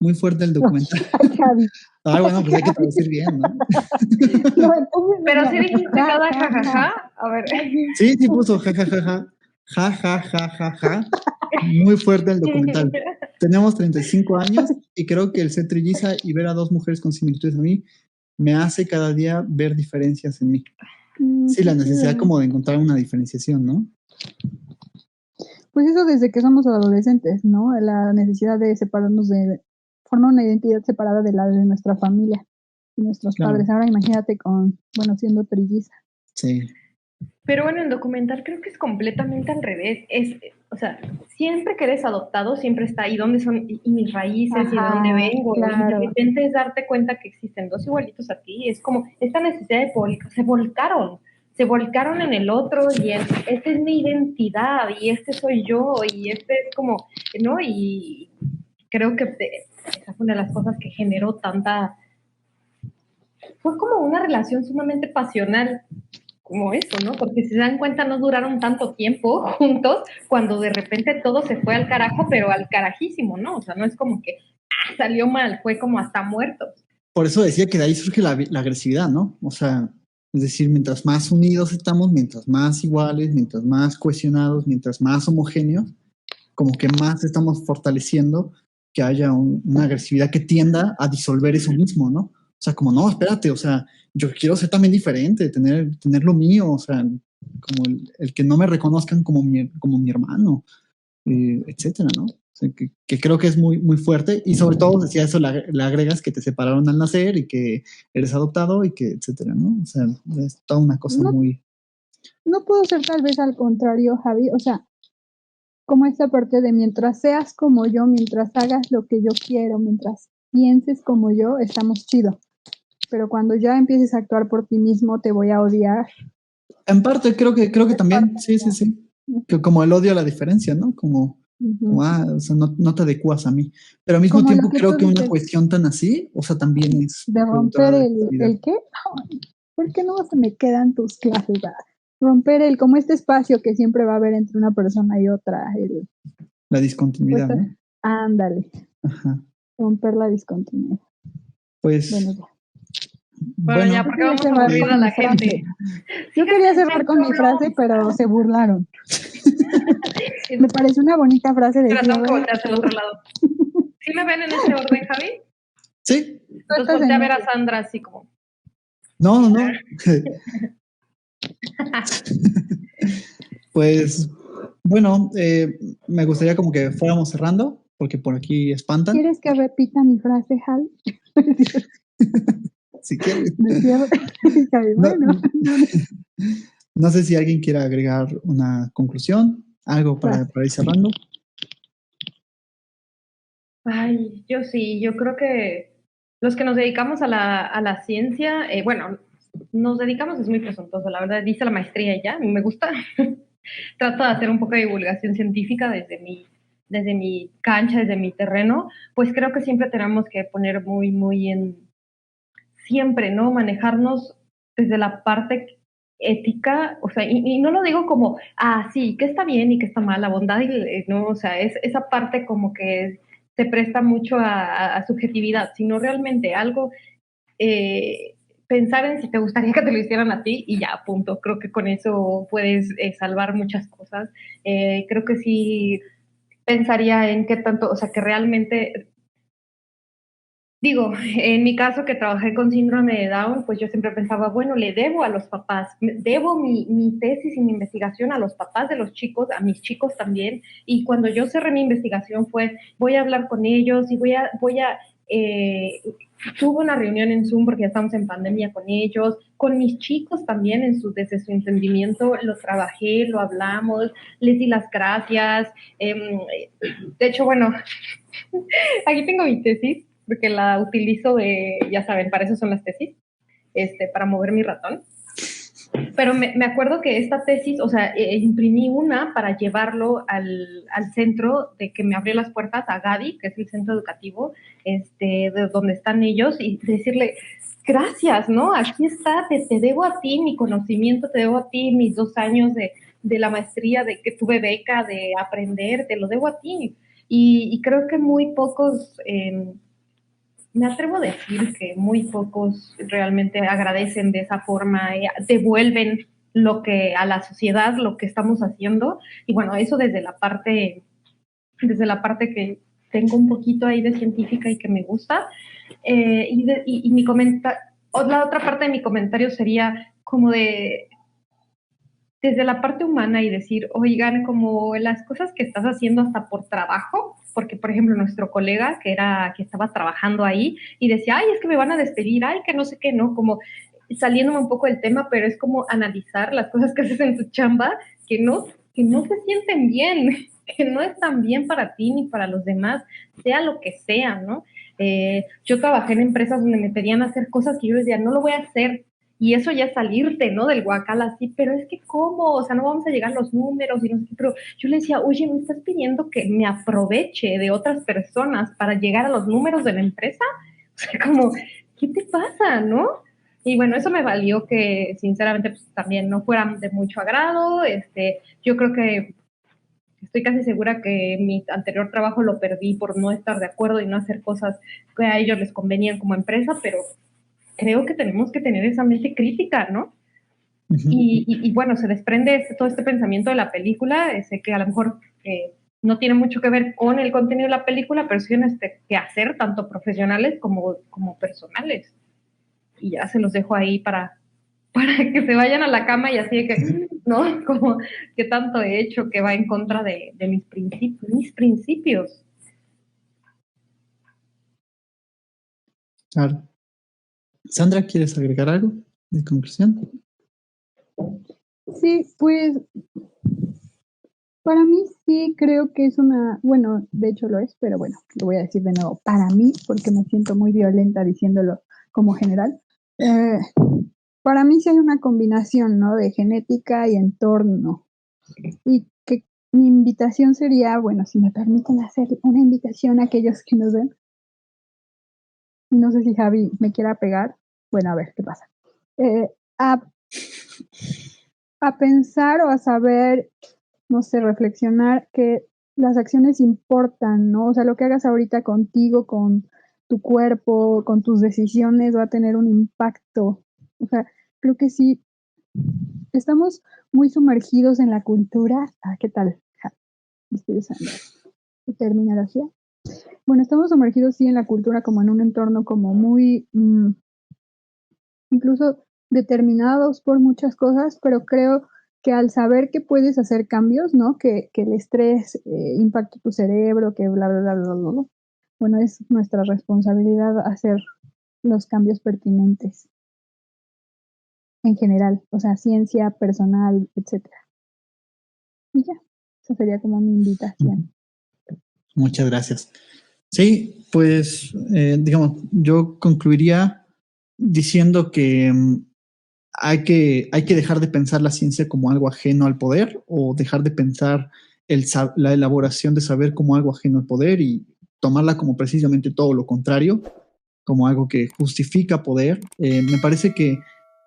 Muy fuerte el documental. Ay, Javi. Ay, bueno, pues hay que traducir bien, ¿no? No, entonces, Pero sí dijiste cada jajaja. A ver. Sí, puso jajajaja. Muy fuerte el documental. Tenemos 35 años y creo que el ser trilliza y ver a 2 mujeres con similitudes a mí me hace cada día ver diferencias en mí. Sí, la necesidad como de encontrar una diferenciación, ¿no? Pues eso desde que somos adolescentes, ¿no? La necesidad de separarnos, de formar una identidad separada de la de nuestra familia y nuestros padres. Ahora imagínate siendo trilliza. Sí. Pero bueno, el documental creo que es completamente al revés. O sea, siempre que eres adoptado, siempre está ahí dónde son y mis raíces y de dónde vengo. Claro. Y de repente es darte cuenta que existen 2 igualitos a ti. Es como esta necesidad de se volcaron en el otro y esta es mi identidad y este soy yo y este es como, ¿no? Y creo que esa fue una de las cosas que generó fue como una relación sumamente pasional como eso, ¿no? Porque si se dan cuenta no duraron tanto tiempo juntos cuando de repente todo se fue al carajo, pero al carajísimo, ¿no? O sea, no es como que salió mal, fue como hasta muertos. Por eso decía que de ahí surge la agresividad, ¿no? O sea, es decir, mientras más unidos estamos, mientras más iguales, mientras más cohesionados, mientras más homogéneos, como que más estamos fortaleciendo que haya una agresividad que tienda a disolver eso mismo, ¿no? O sea, como, no, espérate, o sea, yo quiero ser también diferente, tener lo mío, o sea, como el que no me reconozcan como mi hermano, etcétera, ¿no? O sea, que creo que es muy, muy fuerte, y sobre todo, si a eso le agregas que te separaron al nacer y que eres adoptado y que etcétera, ¿no? O sea, es toda una cosa No, muy... no puedo ser tal vez al contrario, Javi, o sea, como esta parte de mientras seas como yo, mientras hagas lo que yo quiero, mientras pienses como yo, estamos chido. Pero cuando ya empieces a actuar por ti mismo, te voy a odiar. En parte, creo que Es también, parte sí, sí, de... sí. Que como el odio a la diferencia, ¿no? Como Ujú. o sea, no te adecuas a mí. Pero al mismo Como lo tiempo que creo tú que una dices, cuestión tan así, o sea, también es de productora romper de agresividad. ¿el qué? Ay, ¿por qué no se me quedan tus clases? Romper como este espacio que siempre va a haber entre una persona y otra. La discontinuidad, Pues, ¿no? ándale, Ajá. romper la discontinuidad. Bueno, Pues, ya. Bueno, bueno, ya, Yo porque quería vamos a cerrar aburrir a con mi la frase. gente. Yo quería Síganme cerrar en con mi frase, pero se burlaron. Me pareció una bonita frase de Pero tengo que cierre. voltear hacia el otro lado. ¿Sí me ven en este orden, Javi? sí, Tú Entonces estás volteé en a ver a medio. Sandra así como... no. Pues, bueno, me gustaría como que fuéramos cerrando, porque por aquí espantan, ¿Quieres que repita mi frase, Javi? si quieres. De cierre. Javi, No, bueno, no sé si alguien quiera agregar una conclusión, algo frase. para ir cerrando. Ay, yo sí, yo creo que los que nos dedicamos a la ciencia, bueno, nos dedicamos, es muy presuntuoso, la verdad, dice la maestría y ya, a mí me gusta. Trato de hacer un poco de divulgación científica desde mi cancha, desde mi terreno, pues creo que siempre tenemos que poner muy, muy en, siempre, ¿no? Manejarnos desde la parte ética, o sea, y no lo digo como, sí, que está bien y que está mal, la bondad, no, o sea, es esa parte como que se presta mucho a subjetividad, sino realmente algo, pensar en si te gustaría que te lo hicieran a ti y ya, punto. Creo que con eso puedes salvar muchas cosas. Creo que sí pensaría en qué tanto, o sea, que realmente digo, en mi caso que trabajé con síndrome de Down, pues yo siempre pensaba, bueno, le debo a los papás, debo mi tesis y mi investigación a los papás de los chicos, a mis chicos también, y cuando yo cerré mi investigación fue, voy a hablar con ellos y tuve una reunión en Zoom porque ya estamos en pandemia con ellos, con mis chicos también desde su entendimiento, lo trabajé, lo hablamos, les di las gracias, de hecho, bueno, aquí tengo mi tesis, porque la utilizo ya saben, para eso son las tesis, para mover mi ratón. Pero me acuerdo que esta tesis, o sea, imprimí una para llevarlo al centro de que me abrió las puertas a Gaby, que es el centro educativo, de donde están ellos, y decirle, gracias, ¿no? Aquí está, te debo a ti mi conocimiento, te debo a ti mis 2 años de la maestría, de que tuve beca, de aprender, te lo debo a ti. Y creo que muy pocos, me atrevo a decir que muy pocos realmente agradecen de esa forma, devuelven lo que a la sociedad, lo que estamos haciendo. Y bueno, eso desde la parte que tengo un poquito ahí de científica y que me gusta. Y mi comentario, la otra parte de mi comentario sería como desde la parte humana y decir, oigan, como las cosas que estás haciendo hasta por trabajo, porque por ejemplo nuestro colega que estaba trabajando ahí y decía, ay, es que me van a despedir, ay, que no sé qué, no, como saliéndome un poco del tema, pero es como analizar las cosas que haces en tu chamba que no se sienten bien, que no están bien para ti ni para los demás, sea lo que sea, ¿no? Yo trabajé en empresas donde me pedían hacer cosas que yo les decía, no lo voy a hacer, y eso ya es salirte, ¿no? Del guacal así, pero es que ¿cómo? O sea, no vamos a llegar a los números y no sé qué, pero yo le decía, oye, ¿me estás pidiendo que me aproveche de otras personas para llegar a los números de la empresa? O sea, como, ¿qué te pasa, no? Y bueno, eso me valió que sinceramente pues, también no fueran de mucho agrado. Yo creo que estoy casi segura que mi anterior trabajo lo perdí por no estar de acuerdo y no hacer cosas que a ellos les convenían como empresa, pero creo que tenemos que tener esa mente crítica, ¿no? Uh-huh. Y bueno, se desprende todo este pensamiento de la película, sé que a lo mejor no tiene mucho que ver con el contenido de la película, pero sí tienen que hacer tanto profesionales como personales. Y ya se los dejo ahí para que se vayan a la cama y así de que, ¿no? Como que tanto he hecho que va en contra de mis principios. Claro. Sandra, ¿quieres agregar algo de conclusión? Sí, pues para mí sí creo que es bueno, de hecho lo es, pero bueno, lo voy a decir de nuevo, para mí, porque me siento muy violenta diciéndolo como general. Eh, para mí sí hay una combinación, ¿no? De genética y entorno. Y que mi invitación sería, bueno, si me permiten hacer una invitación a aquellos que nos ven. No sé si Javi me quiera pegar. Bueno, a ver qué pasa. Eh, a, a pensar o a saber, no sé, reflexionar que las acciones importan, ¿no? O sea, lo que hagas ahorita contigo, con tu cuerpo, con tus decisiones, va a tener un impacto. O sea, creo que sí, estamos muy sumergidos en la cultura. ¿Qué tal? Estoy usando terminología. Bueno, estamos sumergidos sí en la cultura como en un entorno como muy incluso determinados por muchas cosas, pero creo que al saber que puedes hacer cambios, ¿no? Que el estrés impacta tu cerebro, que bla, bla, bla, bla, bla, bla. Bueno, es nuestra responsabilidad hacer los cambios pertinentes en general, o sea, ciencia, personal, etcétera. Y ya, esa sería como mi invitación. Muchas gracias. Sí, pues, digamos, yo concluiría diciendo que hay que dejar de pensar la ciencia como algo ajeno al poder o dejar de pensar la elaboración de saber como algo ajeno al poder y tomarla como precisamente todo lo contrario, como algo que justifica poder. Me parece que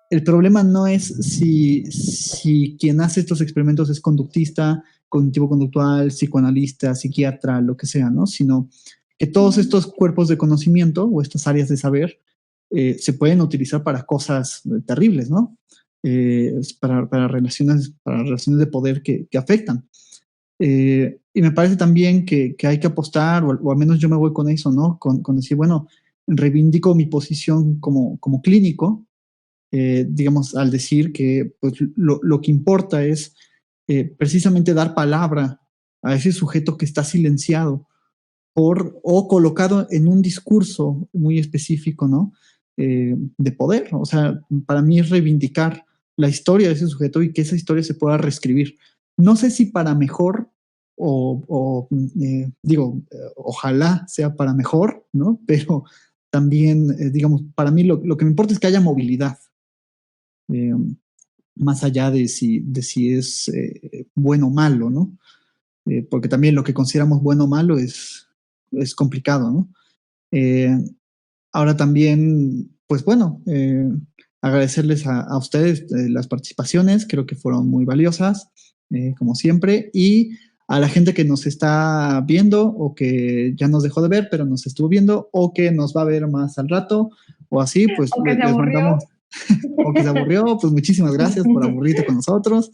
el problema no es si quien hace estos experimentos es conductista, cognitivo-conductual, psicoanalista, psiquiatra, lo que sea, ¿no? Sino que todos estos cuerpos de conocimiento o estas áreas de saber se pueden utilizar para cosas terribles, ¿no? Para relaciones de poder que afectan. Y me parece también que hay que apostar, o al menos yo me voy con eso, ¿no? Con decir, bueno, reivindico mi posición como clínico, digamos, al decir que pues, lo que importa es precisamente dar palabra a ese sujeto que está silenciado o colocado en un discurso muy específico, ¿no? De poder. O sea, para mí es reivindicar la historia de ese sujeto y que esa historia se pueda reescribir. No sé si para mejor ojalá sea para mejor, ¿no? Pero también, digamos, para mí lo que me importa es que haya movilidad, eh, más allá de si es bueno o malo, ¿no? Porque también lo que consideramos bueno o malo es complicado, ¿no? Ahora también, pues bueno, agradecerles a ustedes las participaciones, creo que fueron muy valiosas, como siempre, y a la gente que nos está viendo o que ya nos dejó de ver, pero nos estuvo viendo o que nos va a ver más al rato o así, pues les mandamos, o que se aburrió, pues muchísimas gracias por aburrirte con nosotros.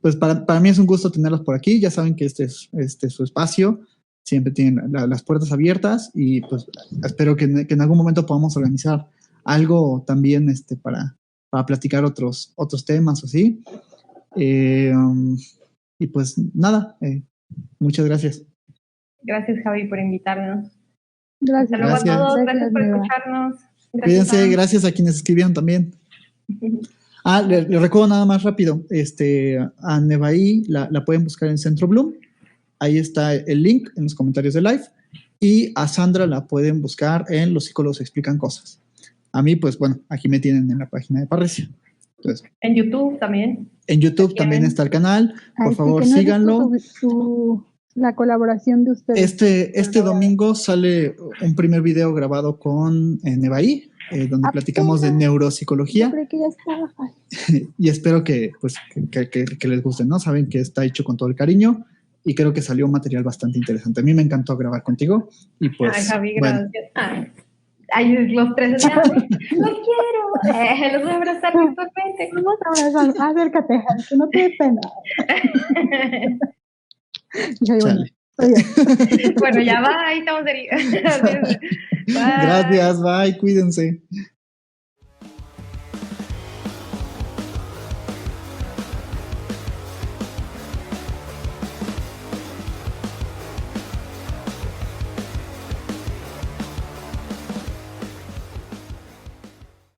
Pues para mí es un gusto tenerlos por aquí, ya saben que este es su espacio, siempre tienen las puertas abiertas y pues espero que en algún momento podamos organizar algo también para platicar otros temas o así. Y pues nada, muchas gracias. Gracias, Javi, por invitarnos. Gracias. Hasta luego a todos, gracias por escucharnos. Cuídense, gracias a quienes escribieron también. Le recuerdo nada más rápido, a Nevaí la pueden buscar en Centro Bloom, ahí está el link en los comentarios de live, y a Sandra la pueden buscar en Los Psicólogos Explican Cosas. A mí, pues bueno, aquí me tienen en la página de Parresia. Entonces, en YouTube también. En YouTube también está el canal, por favor síganlo. La colaboración de ustedes. Este domingo sale un primer video grabado con Nevaí, donde platicamos de neuropsicología. Yo creo que ya estaba. Y espero que les guste, ¿no? Saben que está hecho con todo el cariño y creo que salió un material bastante interesante. A mí me encantó grabar contigo y pues... Ay, Javi, gracias. Bueno. Ay, los tres están, los quiero, los voy a abrazar virtualmente. Vamos a abrazar, acércate, que no te dé pena. Bueno, ya va, ahí estamos. Gracias, bye, cuídense.